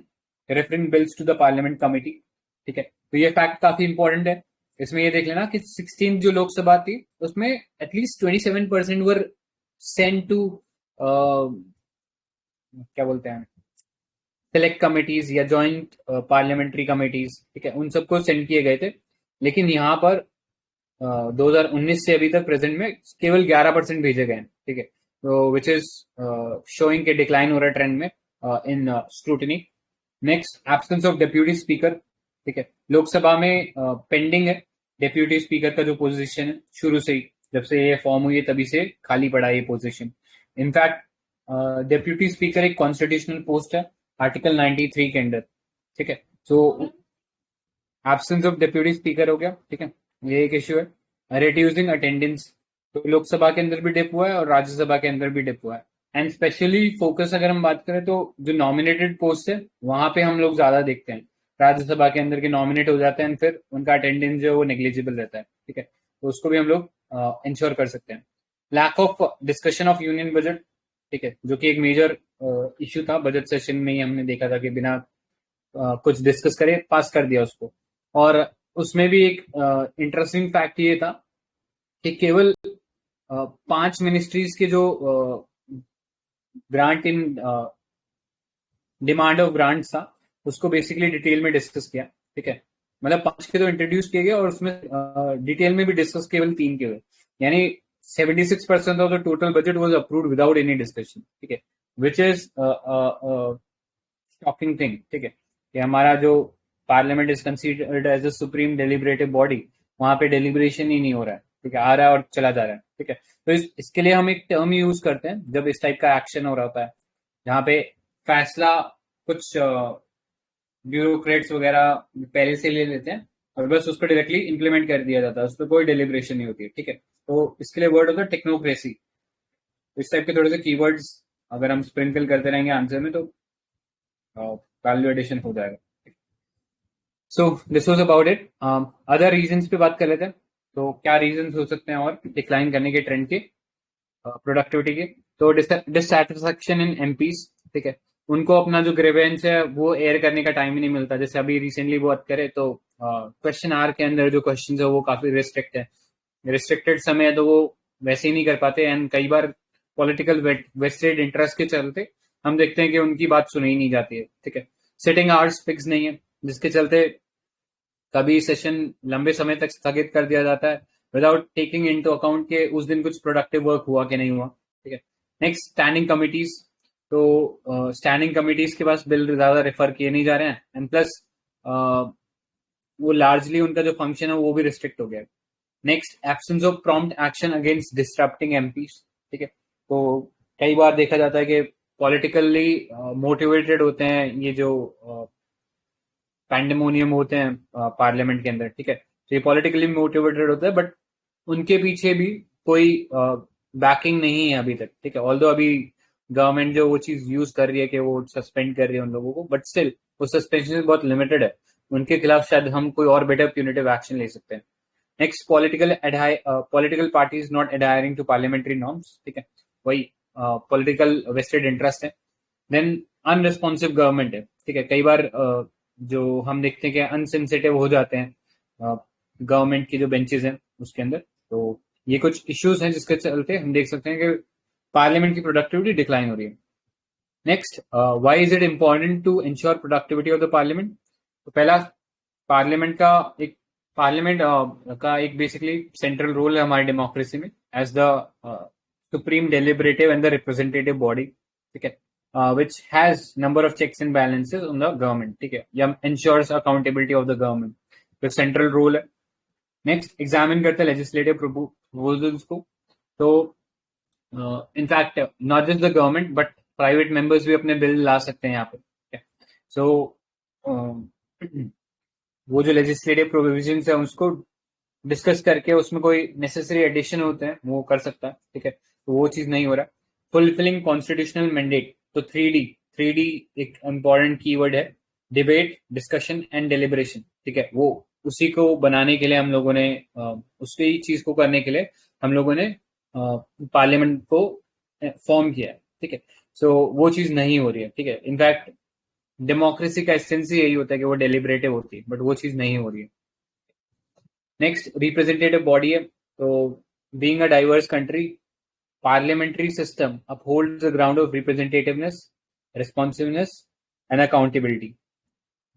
referring bills to the parliament committee, ठीक है। तो ये फैक्ट काफी इंपॉर्टेंट है। इसमें ये देख लेना कि 16 जो लोकसभा थी उसमें एटलीस्ट 27% वर सेंड टू क्या बोलते हैं सिलेक्ट कमिटीज या जॉइंट पार्लियामेंट्री कमिटीज, ठीक है, उन सबको सेंड किए गए थे। लेकिन यहाँ पर 2019 से अभी तक प्रेजेंट में केवल 11% भेजे गए हैं, ठीक है। तो विच इज शोइंग के डिक्लाइन हो रहा है ट्रेंड में in scrutiny. Next, absence of deputy speaker, ठीक है। लोकसभा में पेंडिंग है डेप्यूटी स्पीकर का जो पोजीशन है, शुरू से ही जब से ये फॉर्म हुई है तभी से खाली पड़ा है ये पोजीशन। इनफैक्ट डेप्यूटी स्पीकर एक कॉन्स्टिट्यूशनल पोस्ट है आर्टिकल 93 के अंडर, ठीक है। तो एब्सेंस ऑफ डेप्यूटी स्पीकर हो गया, ठीक है, ये एक इश्यू है। रिड्यूसिंग अटेंडेंस, तो लोकसभा के अंदर भी डिप हुआ है और राज्यसभा के अंदर भी डिप हुआ है। एंड स्पेशली फोकस अगर हम बात करें तो जो नॉमिनेटेड पोस्ट है वहां पे हम लोग ज्यादा देखते हैं, राज्यसभा के अंदर के नॉमिनेट हो जाते हैं फिर उनका अटेंडेंस जो है वो नेग्लिजिबल रहता है, ठीक है। तो उसको भी हम लोग इंश्योर कर सकते हैं। Lack of discussion of union budget, ठीक है, जो कि एक मेजर इश्यू था बजट सेशन में ही, हमने देखा था कि बिना कुछ डिस्कस करे पास कर दिया उसको। और उसमें भी एक इंटरेस्टिंग फैक्ट ये था कि केवल 5 मिनिस्ट्रीज के जो grant in demand of grant था उसको बेसिकली डिटेल में डिस्कस किया, ठीक है। मतलब 5 के तो इंट्रोड्यूस किए गए और उसमें डिटेल में भी डिस्कस केवल 3 के हुए, यानी 76% of the total budget was approved without any discussion, ठीक है, विच इज शॉकिंग थिंग, ठीक है, कि हमारा जो parliament is considered as a supreme deliberative body, वहां पे डेलिब्रेशन ही नहीं हो रहा है, ठीक है, आ रहा है और चला जा रहा है, ठीक है। तो इसके लिए हम एक टर्म यूज करते हैं जब इस टाइप का एक्शन हो रहा होता है, जहाँ पे फैसला कुछ ब्यूरोक्रेट्स वगैरह पहले से ले लेते हैं और बस उस पर डायरेक्टली इंप्लीमेंट कर दिया जाता है, उस पर कोई डेलिब्रेशन नहीं होती है, ठीक है। तो इसके लिए वर्ड होता है टेक्नोक्रेसी। इस टाइप के थोड़े से कीवर्ड्स अगर हम स्प्रिंकल करते रहेंगे आंसर में तो वैल्यू एडिशन हो जाएगा। So this was about it. Other reasons पे बात कर लेते हैं, तो क्या रीजंस हो सकते हैं और डिक्लाइन करने के ट्रेंड के प्रोडक्टिविटी के। तो डिससैटिस्फैक्शन इन एमपीज, ठीक है, उनको अपना जो ग्रीवेंस है वो एयर करने का टाइम ही नहीं मिलता। जैसे अभी रिसेंटली बात करें तो क्वेश्चन आवर के अंदर जो क्वेश्चन है वो काफी रिस्ट्रिक्टेड समय है, तो वो वैसे ही नहीं कर पाते। एंड कई बार पॉलिटिकल वेस्टेड इंटरेस्ट के चलते हम देखते हैं कि उनकी बात सुनी ही नहीं जाती है, ठीक है। सिटिंग आवर्स फिक्स नहीं है, जिसके चलते कभी सेशन लंबे समय तक स्थगित कर दिया जाता है विदाउट टेकिंग इनटू अकाउंट के उस दिन कुछ प्रोडक्टिव वर्क हुआ कि नहीं हुआ, ठीक है। नेक्स्ट, स्टैंडिंग कमिटीज, तो स्टैंडिंग कमिटीज के पास बिल ज्यादा रेफर किए नहीं जा रहे हैं एंड प्लस वो लार्जली उनका जो फंक्शन है वो भी रिस्ट्रिक्ट हो गया है। Next, absence of prompt action against disrupting MPs, ठीक है। तो कई बार देखा जाता है कि पॉलिटिकली मोटिवेटेड होते हैं ये जो पैंडेमोनियम होते हैं पार्लियामेंट के अंदर, ठीक है। तो ये पॉलिटिकली मोटिवेटेड होता है बट उनके पीछे भी कोई बैकिंग नहीं है अभी तक, ठीक है। ऑल्दो अभी गवर्नमेंट जो वो चीज यूज कर रही है कि वो सस्पेंड कर रही है उन लोगों को, बट स्टिल वो सस्पेंशन बहुत लिमिटेड है, उनके खिलाफ शायद हम कोई और बेटर प्यूनिटिव एक्शन ले सकते हैं। Next, political parties not adhering to parliamentary norms, ठीक है, वही पॉलिटिकल वेस्टेड इंटरेस्ट है। देन अनरिस्पॉन्सिव गवर्नमेंट है, ठीक है। कई बार जो हम देखते हैं कि अनसेंसिटिव हो जाते हैं गवर्नमेंट की जो बेंचेस हैं उसके अंदर। तो ये कुछ इश्यूज हैं जिसके चलते हम देख सकते हैं कि पार्लियामेंट की प्रोडक्टिविटी डिक्लाइन हो रही है। Next, why is it important to ensure productivity of the parliament? तो पहला, पार्लियामेंट का एक बेसिकली सेंट्रल रोल है हमारी डेमोक्रेसी में as the supreme deliberative and the representative body, ठीक है, which has number of checks and balances on the government, ठीक है, या ensures accountability of the government, तो सेंट्रल रोल है। नेक्स्ट, एग्जामिन करते हैं लेजिस्लेटिव प्रपोजल्स को। तो in fact not just the government but private members भी अपने बिल ला सकते हैं यहाँ पे। सो वो जो लेजिस्लेटिव प्रोविजंस है उसको डिस्कस करके उसमें कोई नेसेसरी एडिशन होते हैं वो कर सकता है, ठीक है, तो वो चीज नहीं हो रहा। फुलफिलिंग कॉन्स्टिट्यूशनल मैंडेट, तो 3D एक इंपॉर्टेंट कीवर्ड है, डिबेट, डिस्कशन एंड डेलिब्रेशन, ठीक है, वो उसी को बनाने के लिए हम लोगों ने उसी चीज को करने के लिए हम लोगों ने पार्लियामेंट को फॉर्म किया है, ठीक है। सो वो चीज नहीं हो रही है, ठीक है। इनफैक्ट डेमोक्रेसी का एसेंस यही होता है कि वो डेलिब्रेटिव होती है, बट वो चीज नहीं हो रही है। नेक्स्ट, रिप्रेजेंटेटिव बॉडी है, तो being a diverse country, parliamentary system upholds the ground of representativeness, responsiveness and accountability,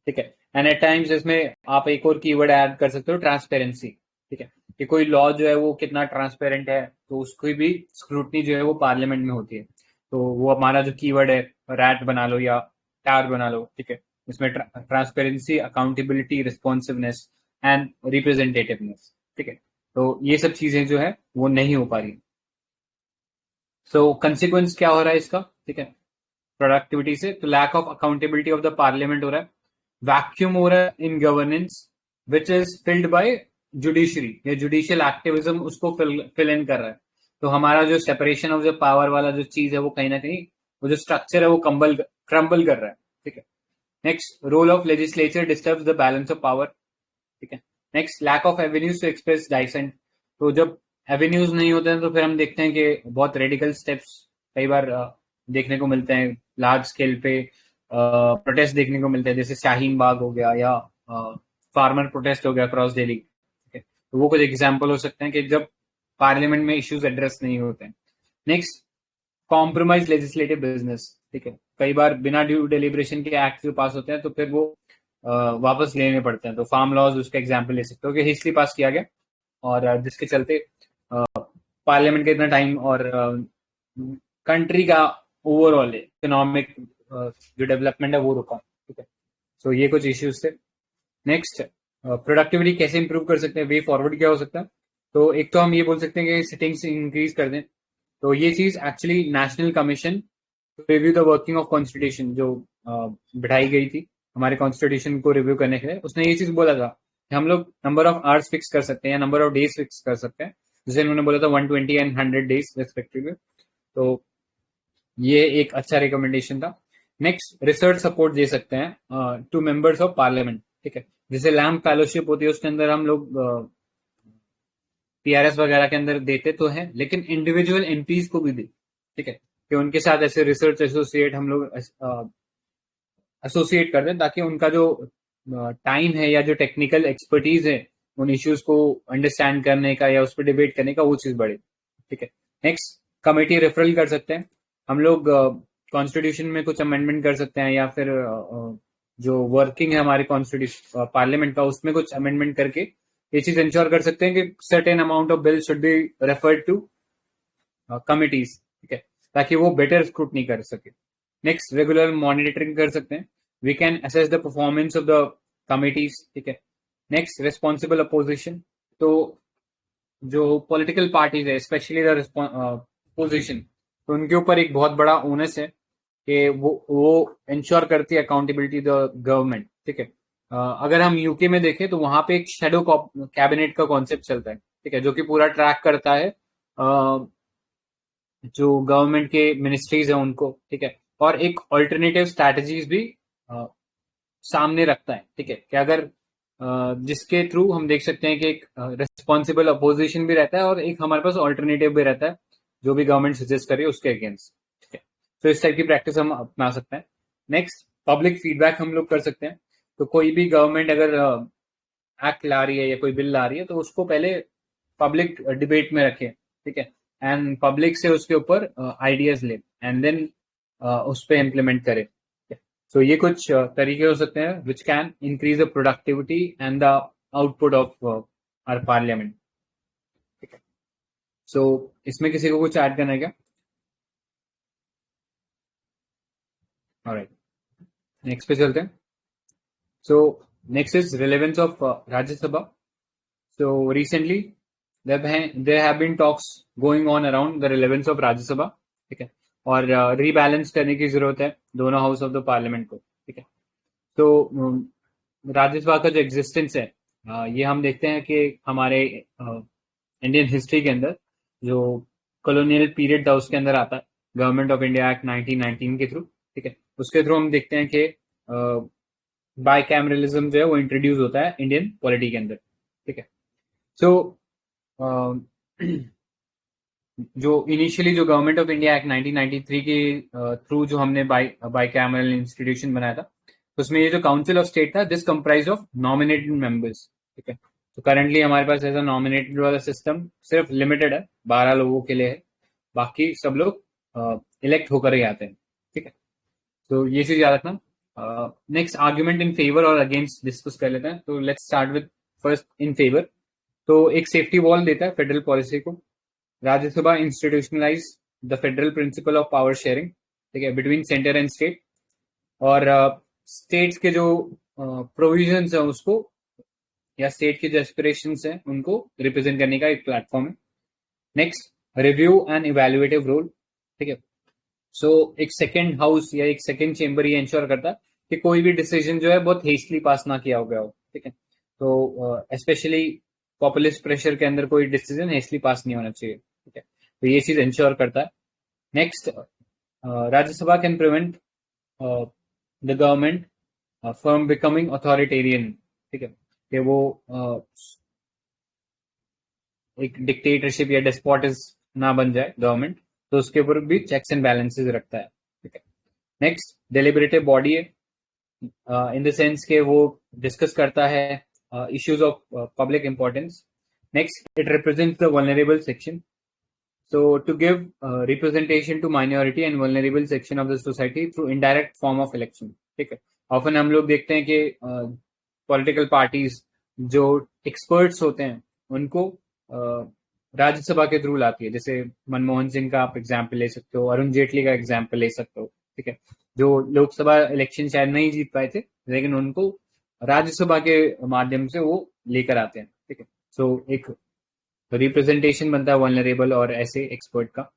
ठीक है। एंड एट टाइम्स इसमें आप एक और कीवर्ड ऐड कर सकते हो, ट्रांसपेरेंसी, ठीक है, कि कोई लॉ जो है वो कितना ट्रांसपेरेंट है, तो उसकी भी स्क्रूटनी जो है वो पार्लियामेंट में होती है। तो वो हमारा जो कीवर्ड है, रैट बना लो या टार बना लो, ठीक है, इसमें transparency, accountability, responsiveness and representativeness, ठीक है, तो ये सब चीजें जो है वो नहीं हो पा रही। सो कंसिक्वेंस क्या हो रहा है इसका, ठीक है, प्रोडक्टिविटी से? तो lack of accountability of the parliament हो रहा है, वैक्यूम हो रहा है in governance which is filled by judiciary, या जुडिशियल एक्टिविज्म उसको फिल इन कर रहा है। तो हमारा जो सेपरेशन ऑफ द पावर वाला जो चीज है वो कहीं ना कहीं वो जो स्ट्रक्चर है वो क्रम्बल कर रहा है, ठीक है। Next, role of legislature disturbs the balance of power, ठीक है। Next, lack of avenues to express dissent, तो जब एवेन्यूज नहीं होते हैं तो फिर हम देखते हैं कि बहुत रेडिकल स्टेप्स कई बार देखने को मिलते हैं, लार्ज स्केल पे प्रोटेस्ट देखने को मिलते हैं, जैसे शाहीन बाग हो गया या फार्मर प्रोटेस्ट हो गया अक्रॉस दिल्ली, ठीक है, तो वो कुछ एग्जाम्पल हो सकते हैं कि जब पार्लियामेंट में इश्यूज एड्रेस नहीं होते हैं। नेक्स्ट, कॉम्प्रोमाइज लेजिस्लेटिव बिजनेस, ठीक है, कई बार बिना ड्यू डेलिब्रेशन के एक्ट जो पास होते हैं तो फिर वो वापस लेने पड़ते हैं। तो फार्म लॉज उसका एग्जाम्पल ले सकते हो कि हिस्ट्री पास किया गया और जिसके चलते पार्लियामेंट का इतना टाइम और कंट्री का ओवरऑल इकोनॉमिक जो डेवलपमेंट है वो रुका, ठीक है। सो ये कुछ इश्यूज थे। नेक्स्ट, प्रोडक्टिविटी कैसे इंप्रूव कर सकते हैं, वे फॉरवर्ड क्या हो सकता है? तो एक तो हम ये बोल सकते हैं कि सिटिंग्स इंक्रीज कर दें, तो ये चीज actually national commission review the working of constitution जो बिठाई गई थी हमारे कॉन्स्टिट्यूशन को रिव्यू करने के लिए, उसने ये चीज बोला था कि हम लोग नंबर ऑफ आवर्स फिक्स कर सकते हैं या नंबर ऑफ डेज फिक्स कर सकते हैं, जैसे उन्होंने बोला था 120 एंड 100 डेज रेस्पेक्टिवली। तो ये एक अच्छा रिकमेंडेशन था। नेक्स्ट, रिसर्च सपोर्ट दे सकते हैं टू मेंबर्स ऑफ पार्लियामेंट, ठीक है, जैसे लैम्प फेलोशिप होती है उसके अंदर हम लोग पीआरएस वगैरह के अंदर देते तो हैं, लेकिन इंडिविजुअल एमपीज को भी दे, ठीक है, कि उनके साथ ऐसे रिसर्च एसोसिएट हम लोग एसोसिएट कर दें ताकि उनका जो टाइम है या जो टेक्निकल एक्सपर्टीज है उन इश्यूज को अंडरस्टैंड करने का या उस पर डिबेट करने का वो चीज बढ़े, ठीक है। नेक्स्ट, कमेटी रेफरल कर सकते हैं हम लोग, कॉन्स्टिट्यूशन में कुछ अमेंडमेंट कर सकते हैं या फिर जो वर्किंग है हमारे कॉन्स्टिट्यूशन पार्लियामेंट का उसमें कुछ अमेंडमेंट करके ये चीज इंश्योर कर सकते हैं कि certain amount of bill should be referred to committees, ठीक है, ताकि वो बेटर स्क्रूटनी कर सके। नेक्स्ट, रेगुलर मॉनिटरिंग कर सकते हैं, we can assess the performance of the committees, ठीक है। नेक्स्ट, रिस्पॉन्सिबल अपोजिशन, तो जो पॉलिटिकल पार्टीज है स्पेशली द अपोजिशन, तो उनके ऊपर एक बहुत बड़ा ओनस है कि वो इंश्योर करती है अकाउंटेबिलिटी द गवर्नमेंट, ठीक है। अगर हम यूके में देखें तो वहां पे एक शेडो कैबिनेट का कॉन्सेप्ट चलता है, ठीक है, जो कि पूरा ट्रैक करता है जो गवर्नमेंट के मिनिस्ट्रीज है उनको, ठीक है, और एक ऑल्टरनेटिव स्ट्रैटेजीज भी सामने रखता है, ठीक है, कि अगर जिसके थ्रू हम देख सकते हैं कि एक रिस्पॉन्सिबल अपोजिशन भी रहता है और एक हमारे पास ऑल्टरनेटिव भी रहता है जो भी गवर्नमेंट सजेस्ट करे उसके अगेंस्ट, ठीक है। तो इस टाइप की प्रैक्टिस हम अपना सकते हैं। नेक्स्ट, पब्लिक फीडबैक हम लोग कर सकते हैं, तो कोई भी गवर्नमेंट अगर एक्ट ला रही है या कोई बिल ला रही है तो उसको पहले पब्लिक डिबेट में रखे, ठीक है, एंड पब्लिक से उसके ऊपर आइडियाज ले एंड देन उस पर इम्प्लीमेंट करे। सो ये कुछ तरीके हो सकते हैं which can increase the productivity and the output of our parliament, ठीक है। सो इसमें किसी को कुछ ऐड करना है क्या? ऑलराइट, नेक्स्ट पे चलते हैं। So next is relevance of Rajya Sabha. So recently there have been talks going on around the relevance of Rajya Sabha, ठीक है, और रीबैलेंस करने की जरूरत है दोनों हाउस ऑफ द पार्लियामेंट को, ठीक है। तो राज्यसभा का जो एग्जिस्टेंस है ये हम देखते हैं कि हमारे इंडियन हिस्ट्री के अंदर जो कॉलोनियल पीरियड था उसके अंदर आता है, गवर्नमेंट ऑफ इंडिया एक्ट 1919 के थ्रू, ठीक है। उसके थ्रू हम देखते हैं कि बाइकैमरलिज्म जो है वो इंट्रोड्यूस होता है इंडियन पॉलिटी के अंदर, ठीक है। सो जो इनिशियली जो गवर्नमेंट ऑफ इंडिया एक्ट 1993 के थ्रू जो हमने बाइकैमरल इंस्टीट्यूशन बनाया था, उसमें ये जो काउंसिल ऑफ स्टेट था this comprise of nominated members, ठीक है। तो करंटली हमारे पास ऐसा नॉमिनेटेड वाला सिस्टम सिर्फ लिमिटेड है, 12 लोगों के लिए है, बाकी सब लोग इलेक्ट होकर ही आते हैं, ठीक है। तो ये चीज याद रखना। नेक्स्ट आर्ग्यूमेंट इन फेवर और अगेंस्ट डिस्कस कर लेते हैं। तो let's start with first in favour. तो एक सेफ्टी वॉल देता है फेडरल पॉलिसी को। Rajya Sabha institutionalise the federal principle of power sharing, ठीक है, बिटवीन सेंटर एंड स्टेट, और स्टेट्स के जो प्रोविजंस है उसको या स्टेट के जो एस्पिरेशंस हैं उनको रिप्रेजेंट करने का एक प्लेटफॉर्म है। Next, review and evaluative role, ठीक है। सो एक सेकेंड हाउस या एक सेकेंड चेंबर ये इंश्योर करता है कि कोई भी डिसीजन जो है बहुत हेस्टली पास ना किया गया हो, ठीक है। तो स्पेशली पॉपुलिस्ट प्रेशर के अंदर कोई डिसीजन हेस्टली पास नहीं होना चाहिए, ठीक है। तो ये चीज इंश्योर करता है। Next, Rajya Sabha can prevent the government from becoming authoritarian, ठीक है, कि वो एक डिक्टेटरशिप या डेस्पोटिज्म ना बन जाए गवर्नमेंट, तो उसके ऊपर भी चेक्स एंड बैलेंसेस रखता है, ठीक है। नेक्स्ट, डेलिबरेटिव बॉडी है इन द सेंस के वो डिस्कस करता है issues of public importance. Next, it represents the vulnerable section. So, to give representation to minority and vulnerable section of the society through indirect form of election. ठीक है, often हम लोग देखते हैं कि political parties जो experts होते हैं उनको राज्यसभा के थ्रू लाती है। जैसे मनमोहन सिंह का आप एग्जाम्पल ले सकते हो, अरुण जेटली का एग्जाम्पल ले सकते हो, ठीक है, जो लोकसभा इलेक्शन शायद नहीं जीत पाए थे लेकिन उनको राज्यसभा के माध्यम से वो लेकर आते हैं, ठीक है। सो एक रिप्रेजेंटेशन बनता है वल्नरेबल और ऐसे एक्सपर्ट का।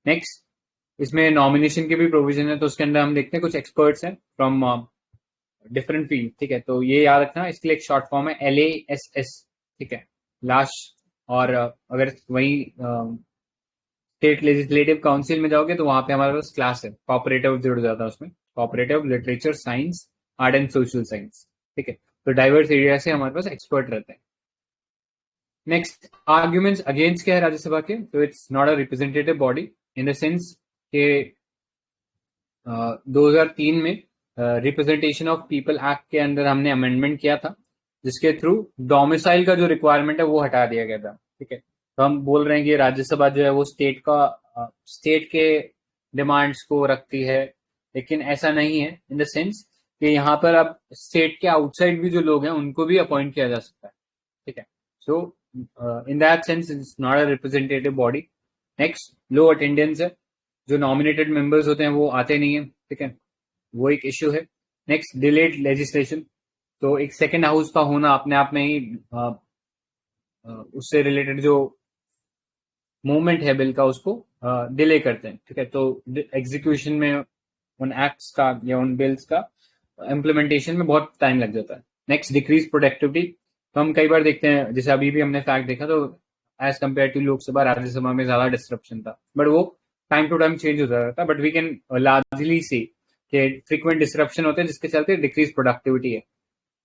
नेक्स्ट, इसमें नॉमिनेशन के भी प्रोविजन है, तो उसके अंदर हम देखते हैं कुछ एक्सपर्ट्स हैं फ्रॉम डिफरेंट फील्ड, ठीक है। तो ये याद रखना, इसके लिए एक शॉर्ट फॉर्म है LASS, ठीक है, लास्ट। और अगर वही स्टेट लेजिस्लेटिव काउंसिल में जाओगे तो वहां पे हमारे पास क्लास है, कोऑपरेटिव जुड़ जाता है उसमें, cooperative, literature, science, art and social science, ठीक है। तो डाइवर्स एरिया से हमारे पास एक्सपर्ट रहते हैं। नेक्स्ट, आर्ग्यूमेंट्स अगेंस्ट क्या है राज्यसभा के? तो it's not a representative body in the sense के 2003 में रिप्रेजेंटेशन ऑफ पीपल एक्ट के अंदर हमने अमेंडमेंट किया था जिसके थ्रू डोमिसाइल का जो रिक्वायरमेंट है वो हटा दिया गया था, ठीक है। तो हम बोल रहे हैं कि राज्यसभा जो है वो स्टेट के डिमांड्स को रखती है, लेकिन ऐसा नहीं है इन द सेंस कि यहाँ पर अब स्टेट के आउटसाइड भी जो लोग हैं उनको भी अपॉइंट किया जा सकता है, ठीक है। So in that sense it's not a representative body. Next, low attendance है, जो नॉमिनेटेड मेंबर्स होते हैं वो आते नहीं है, ठीक है, वो एक इश्यू है। नेक्स्ट, डिलेड लेजिस्लेशन, तो एक सेकेंड हाउस का होना अपने आप में ही उससे रिलेटेड जो मूवमेंट है बिल का उसको डिले करते हैं, ठीक है। तो एग्जीक्यूशन में उन एक्ट्स का या उन बिल्स का इम्प्लीमेंटेशन में बहुत टाइम लग जाता है। नेक्स्ट, डिक्रीज प्रोडक्टिविटी, तो हम कई बार देखते हैं, जैसे अभी भी हमने फैक्ट देखा, तो as compare to Lok Sabha Rajya Sabha में ज्यादा डिस्ट्रप्शन था, बट वो टाइम टू टाइम चेंज होता रहता है। बट वी कैन लार्जली से फ्रीक्वेंट डिस्ट्रप्शन होते हैं जिसके चलते डिक्रीज प्रोडक्टिविटी है।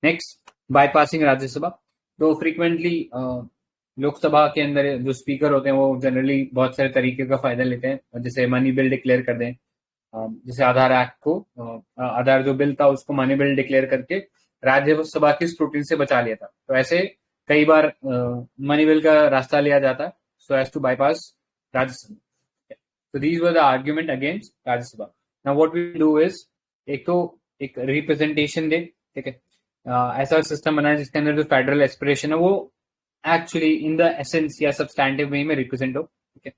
नेक्स्ट, बाईपासिंग राज्यसभा, तो फ्रीक्वेंटली लोकसभा के अंदर जो स्पीकर होते हैं वो जनरली बहुत सारे तरीके का फायदा लेते हैं, जैसे मनी बिल डिक्लेयर कर दें, जैसे आधार एक्ट को, आधार जो बिल था उसको मनी बिल डिक्लेयर करके राज्यसभा की स्क्रूटिनी से बचा लिया था। तो ऐसे कई बार मनी बिल का रास्ता लिया जाता है so as to bypass Rajya Sabha. So these were the argument against Rajya Sabha. Now what we do is एक तो एक रिप्रेजेंटेशन दे, ठीक है, ऐसा सिस्टम बनाए जिसके अंदर जो फेडरल एस्पिरेशन है वो एक्चुअली इन द एसेंस या सब्सटैंटिव वे में रिप्रेजेंट हो, ठीक है।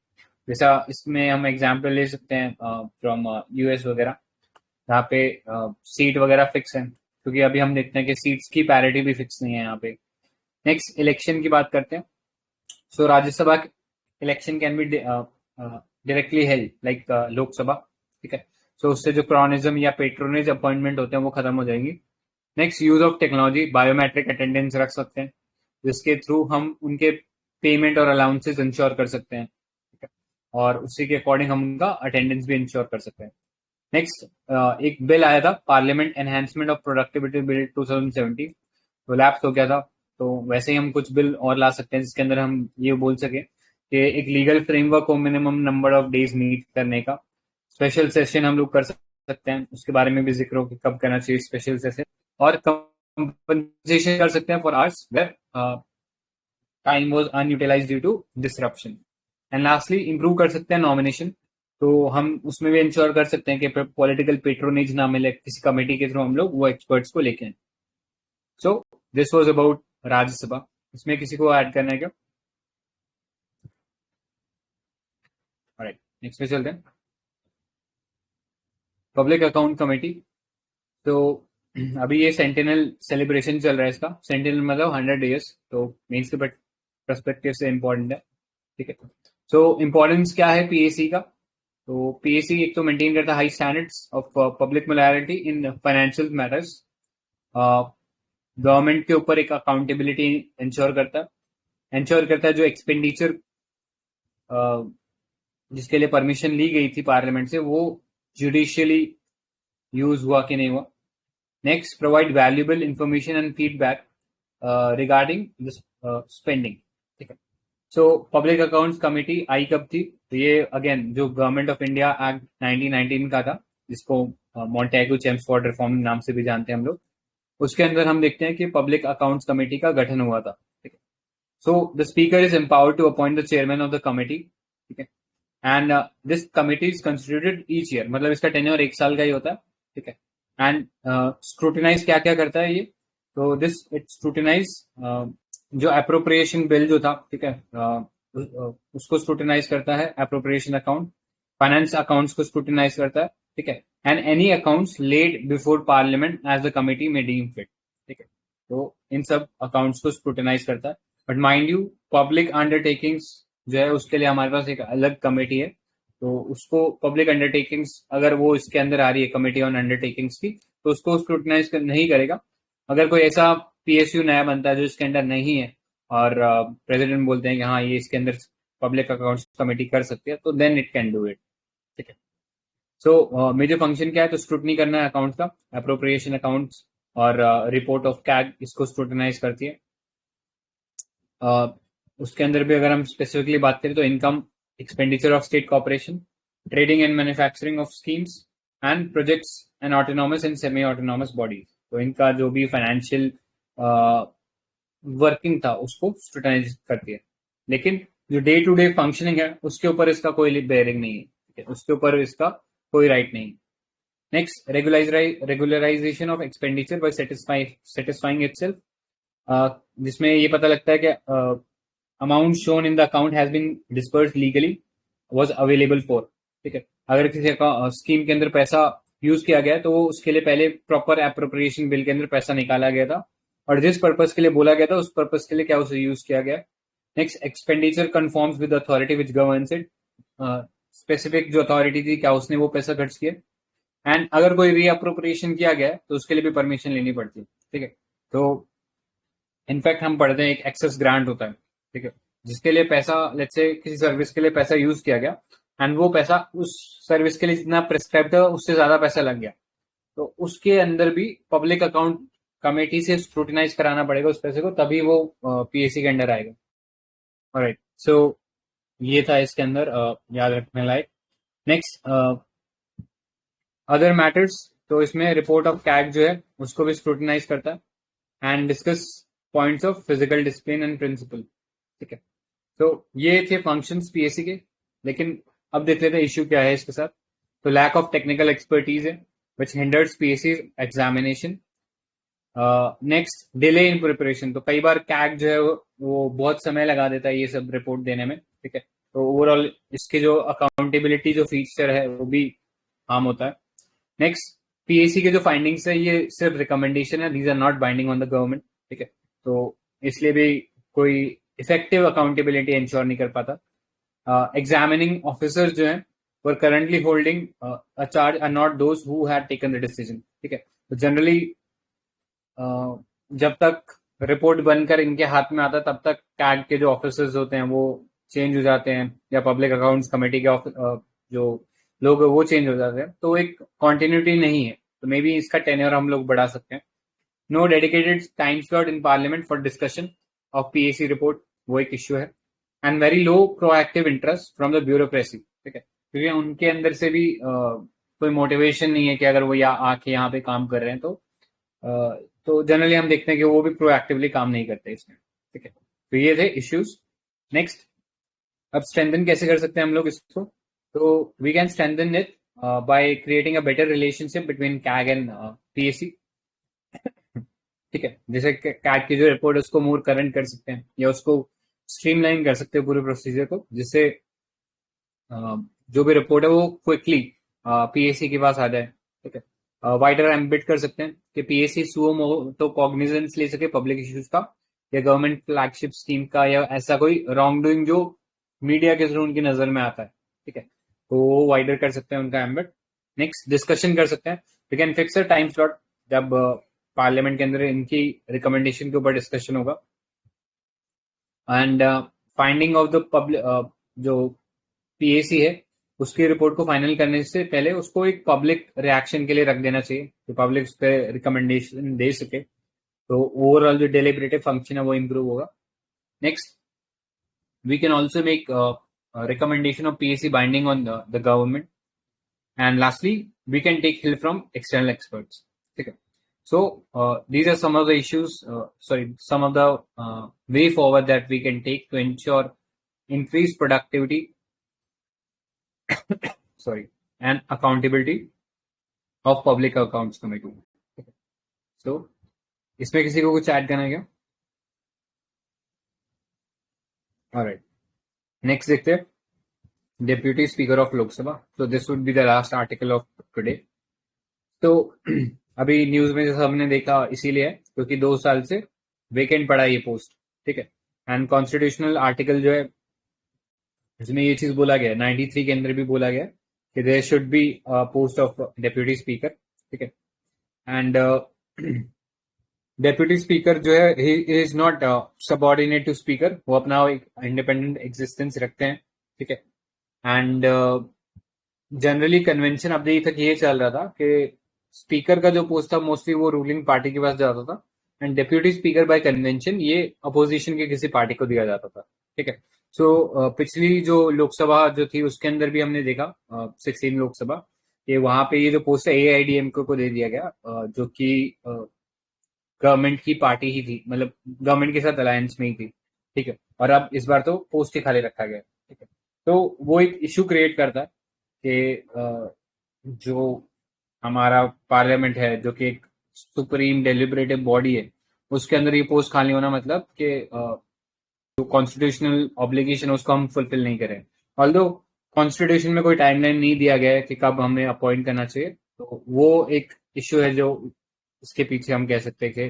जैसा इसमें हम एग्जांपल ले सकते हैं फ्रॉम यूएस वगैरह, जहाँ पे सीट वगैरह फिक्स है, क्योंकि अभी हम देखते हैं कि सीट्स की पैरिटी भी फिक्स नहीं है यहाँ पे। नेक्स्ट इलेक्शन की बात करते हैं। So Rajya Sabha election can be directly held like Lok Sabha, ठीक है। सो उससे जो क्रॉनिज्म या पेट्रोनेज अपॉइंटमेंट होते हैं वो खत्म हो जाएंगी। Next use of technology, biometric attendance रख सकते हैं जिसके थ्रू हम उनके पेमेंट और अलाउंसेस इंश्योर कर सकते हैं, ठीक है, और उसी के अकॉर्डिंग हम उनका अटेंडेंस भी इंश्योर कर सकते हैं। नेक्स्ट एक बिल आया था parliament enhancement of productivity bill 2017, तो लैप्स हो गया था। तो वैसे ही हम कुछ बिल और ला सकते हैं जिसके अंदर हम ये बोल सके कि एक लीगल फ्रेमवर्क हो minimum number of days meet करने का। स्पेशल सेशन हम लोग कर सकते हैं, उसके बारे में भी जिक्र हो कि कब करना चाहिए स्पेशल सेशन, और कंपनसेशन कर सकते हैं for hours where time was unutilised due to disruption. And lastly improve कर सकते हैं नॉमिनेशन, तो हम उसमें भी इंश्योर कर सकते हैं कि पॉलिटिकल पेट्रोनेज ना मिले, किसी कमेटी के थ्रू हम लोग वो एक्सपर्ट्स को लेके आए। So this was about Rajya Sabha. इसमें किसी को ऐड करना है क्या? ऑलराइट, नेक्स्ट पे चलते हैं। पब्लिक अकाउंट कमेटी, तो अभी ये सेंटिनल सेलिब्रेशन चल रहा है इसका। सेंटिनल मतलब 100 डेज, तो मेंस के पर्सपेक्टिव से इम्पोर्टेंट है, ठीक है। सो इम्पोर्टेंस क्या है पीएसी का? तो पीएसी एक तो मेंटेन करता है high standards of public morality in financial matters, government के ऊपर एक अकाउंटेबिलिटी इंश्योर करता है जो एक्सपेंडिचर जिसके लिए परमिशन ली गई थी पार्लियामेंट से वो जुडिशियली यूज हुआ कि नहीं हुआ। Next provide valuable information and feedback regarding spending, ठीक है। सो पब्लिक अकाउंट्स कमेटी आई कब थी? तो ये अगेन जो गवर्नमेंट ऑफ इंडिया एक्ट 1919 का था, जिसको मॉन्टेगू चेम्सफोर्ड रिफॉर्म नाम से भी जानते हैं हम लोग, उसके अंदर हम देखते हैं कि पब्लिक अकाउंट्स कमेटी का गठन हुआ था, ठीक है। So the speaker is empowered to appoint the chairman of the committee, ठीक है, and this committee is constituted each year, मतलब इसका टेन्योर 1 साल का ही होता है, ठीक है। एंड स्क्रूटिनाइज क्या क्या करता है ये? तो दिस इट स्क्रूटिनाइज जो अप्रोप्रिएशन बिल जो था, ठीक है, उसको स्क्रूटिनाइज करता है, अप्रोप्रिएशन अकाउंट, फाइनेंस अकाउंट्स को स्क्रूटिनाइज करता है, ठीक है, and any accounts laid before parliament as the committee में डीम फिट, ठीक है। तो इन सब अकाउंट्स को स्क्रूटिनाइज करता है। But mind you public undertakings जो है उसके लिए हमारे पास एक अलग कमेटी है, तो उसको पब्लिक अंडरटेकिंग्स अगर वो इसके अंदर आ रही है कमेटी ऑन अंडरटेकिंग्स की, तो उसको स्क्रूटिनाइज नहीं करेगा। अगर कोई ऐसा पीएसयू नया बनता है जो इसके अंदर नहीं है और प्रेसिडेंट बोलते हैं कि हाँ ये इसके अंदर पब्लिक अकाउंट्स कमेटी कर सकती है, तो then it can do it, ठीक है। सो मेजर फंक्शन क्या है? तो स्क्रूटनी करना है अकाउंट्स का, अप्रोप्रिएशन अकाउंट्स और रिपोर्ट ऑफ कैग इसको स्क्रूटिनाइज करती है। उसके अंदर भी अगर हम स्पेसिफिकली बात करें तो income, expenditure of state corporation, trading and manufacturing of schemes and projects and autonomous and semi autonomous bodies, तो इनका जो भी फाइनेंशियल वर्किंग था उसको स्क्रूटिनाइज करती है। लेकिन जो डे टू डे फंक्शनिंग है उसके ऊपर इसका कोई बेयरिंग नहीं है, ठीक है, उसके ऊपर इसका कोई राइट नहीं। Next regularisation of expenditure by satisfying itself, जिसमें ये पता लगता है कि amount shown in the account has been disbursed legally was available for, ठीक है। अगर किसी स्कीम के अंदर पैसा यूज किया गया तो उसके लिए पहले प्रॉपर एप्रोप्रिएशन बिल के अंदर पैसा निकाला गया था और जिस पर्पस के लिए बोला गया था उस पर्पस के लिए क्या उसे यूज किया गया। Next expenditure conforms with authority which governs it, specific जो अथॉरिटी थी क्या उसने वो पैसा खर्च किया। एंड अगर कोई रीअप्रोप्रिएशन किया गया तो उसके लिए भी परमिशन लेनी पड़ती है, ठीक है। तो इनफैक्ट हम पढ़ते हैं एक एक्सेस ग्रांट होता है, ठीक है, जिसके लिए पैसा लेट्स से किसी सर्विस के लिए पैसा यूज किया गया एंड वो पैसा उस सर्विस के लिए जितना प्रिस्क्राइब था उससे ज्यादा पैसा लग गया, तो उसके अंदर भी पब्लिक अकाउंट कमेटी से स्क्रूटिनाइज कराना पड़ेगा उस पैसे को, तभी वो पीएसी के अंडर आएगा। ऑलराइट, सो ये था इसके अंदर याद रखने लायक। नेक्स्ट अदर मैटर्स, तो इसमें रिपोर्ट ऑफ कैग जो है उसको भी स्क्रूटिनाइज करता है, and discuss points of physical discipline and principle. ठीक है, तो ये थे फंक्शंस पीएससी के। लेकिन अब देख लेते हैं इश्यू क्या है इसके साथ। तो लैक ऑफ टेक्निकल एक्सपर्टीज है which hinders PSC examination. Next, delay in preparation. तो कई बार कैग जो है वो बहुत समय लगा देता है ये सब रिपोर्ट देने में। ठीक है, तो ओवरऑल इसके जो अकाउंटेबिलिटी जो फीचर है वो भी हार्म होता है। नेक्स्ट, पीएससी के जो फाइंडिंग्स है ये सिर्फ रिकमेंडेशन है, these are not binding on the government. ठीक है, तो इसलिए भी कोई इफेक्टिव अकाउंटेबिलिटी इंश्योर नहीं कर पाता। एग्जामिनिंग ऑफिसर्स जो हैं were currently holding a charge are not those who had taken the decision. ठीक है, तो जनरली जब तक रिपोर्ट बनकर इनके हाथ में आता है तब तक कैग के जो ऑफिसर्स होते हैं वो चेंज हो जाते हैं, या पब्लिक अकाउंट्स कमेटी के जो लोग वो चेंज हो जाते हैं, तो एक कॉन्टिन्यूटी नहीं है। तो मे बी इसका टेन्योर हम लोग बढ़ा सकते हैं। No dedicated time slot in parliament for discussion of PSC report, वो एक इश्यू है। And very low proactive interest from the bureaucracy. ठीक है, क्योंकि उनके अंदर से भी कोई मोटिवेशन नहीं है कि अगर वो आके यहाँ पे काम कर रहे हैं तो जनरली हम देखते हैं कि वो भी प्रोएक्टिवली काम नहीं करते इसमें। ठीक है, तो ये थे इश्यूज। नेक्स्ट, अब स्ट्रेंथन कैसे कर सकते हैं हम लोग इसको। तो we can strengthen it by creating a better relationship between CAG and PSC. ठीक है, जैसे कैग की जो रिपोर्ट है उसको मोर करंट कर सकते हैं या उसको स्ट्रीमलाइन कर सकते हैं पूरे प्रोसीजर को, जिससे जो भी रिपोर्ट है वो क्विकली पीएससी के पास आ जाए। ठीक है, वाइडर एम्बिट कर सकते हैं कि पीएससी सुओम हो तो कॉग्निजेंस ले सके पब्लिक इश्यूज का या गवर्नमेंट फ्लैगशिप स्कीम का, या ऐसा कोई रॉन्ग डूइंग जो मीडिया के थ्रू उनकी नजर में आता है। ठीक है, तो वो वाइडर कर सकते हैं उनका एम्बिट। नेक्स्ट, डिस्कशन कर सकते हैं। We can fix a time slot जब पार्लियामेंट के अंदर इनकी रिकमेंडेशन के ऊपर डिस्कशन होगा। And finding of the public जो पीएससी है उसकी रिपोर्ट को फाइनल करने से पहले उसको एक पब्लिक रिएक्शन के लिए रख देना चाहिए, तो पब्लिक उस पर रिकमेंडेशन दे सके, तो ओवरऑल जो डेलिब्रेटिव फंक्शन है वो इम्प्रूव होगा। Next, we can also make recommendation of PSC binding on the government. And lastly, we can take help from external experts. ठीक है, so these are some of the issues, some of the way forward that we can take to ensure increased productivity and accountability of public accounts committee. So इसमें किसी को कुछ ऐड करना है क्या? ऑलराइट, नेक्स्ट देखते हैं डेप्यूटी स्पीकर ऑफ लोकसभा। तो this would be the last article of today. तो अभी न्यूज में जैसा हमने देखा इसीलिए है क्योंकि 2 साल से वेकेंट पड़ा ये पोस्ट। ठीक है, एंड कॉन्स्टिट्यूशनल आर्टिकल जो है इसमें ये चीज बोला गया, 93 के अंदर भी बोला गया कि there should be post of deputy speaker. ठीक है, एंड डेप्यूटी स्पीकर जो है he is not subordinate to speaker, वो अपना एक इंडिपेंडेंट एग्जिस्टेंस रखते हैं। ठीक है, एंड जनरली कन्वेंशन अभी तक ये चल रहा था कि स्पीकर का जो पोस्ट था मोस्टली वो रूलिंग पार्टी के पास जाता था, and deputy speaker bye convention ये अपोजिशन के किसी पार्टी को दिया जाता था। ठीक है, सो पिछली जो लोकसभा जो थी उसके अंदर भी हमने देखा 16 लोकसभा कि वहां पे ये जो पोस्ट है एआईडीएमके को दे दिया गया, जो कि गवर्नमेंट की पार्टी ही थी, मतलब गवर्नमेंट के साथ अलायंस में ही थी। ठीक है, और अब इस बार तो पोस्ट ही खाली रखा गया। ठीक है, तो वो एक इश्यू क्रिएट करता है कि जो हमारा पार्लियामेंट है जो कि एक सुप्रीम डेलिब्रेटिव बॉडी है उसके अंदर ये पोस्ट खाली होना मतलब कि जो कॉन्स्टिट्यूशनल ऑब्लिगेशन है उसको हम फुलफिल नहीं करें। ऑल्दो कॉन्स्टिट्यूशन में कोई टाइमलाइन नहीं दिया गया है कि कब हमें अपॉइंट करना चाहिए, तो वो एक इश्यू है जो इसके पीछे हम कह सकते हैं कि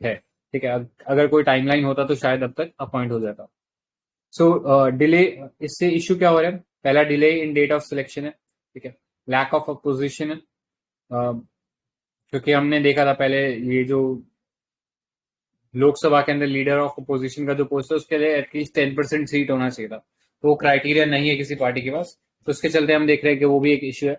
है। ठीक है, अगर कोई टाइमलाइन होता तो शायद अब तक अपॉइंट हो जाता। सो डिले, इससे इश्यू क्या हो रहा है? पहला, delay in date of selection है। ठीक है, लैक ऑफ अपोजिशन है, क्योंकि हमने देखा था पहले ये जो लोकसभा के अंदर लीडर ऑफ अपोजिशन का जो पोस्ट है उसके लिए एटलीस्ट 10% सीट होना चाहिए था, तो वो क्राइटेरिया नहीं है किसी पार्टी के पास, तो उसके चलते हम देख रहे हैं कि वो भी एक इश्यू है।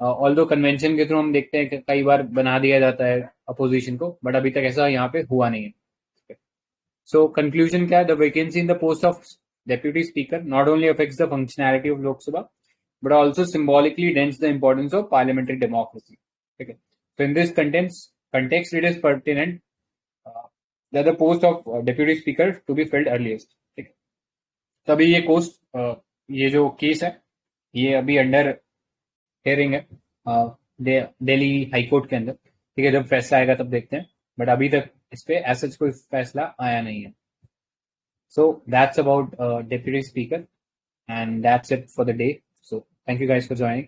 ऑल्दो कन्वेंशन के थ्रू हम देखते हैं कि कई बार बना दिया जाता है अपोजिशन को, बट अभी तक ऐसा यहाँ पे हुआ नहीं है। सो कंक्लूजन क्या है? The vacancy in the post of deputy speaker not only affects the functionality of Lok Sabha but also symbolically dents the importance of parliamentary democracy. Okay. So in this context, it is pertinent the post of deputy speaker to be filled earliest. ठीक है, तो अभी ये जो केस है ये अभी अंडर हियरिंग है दिल्ली हाई कोर्ट के अंदर। ठीक है, जब फैसला आएगा तब देखते हैं, बट अभी तक इस पे ऐसा कोई फैसला आया नहीं है। So that's about deputy speaker, and that's it for the day. So thank you guys for joining.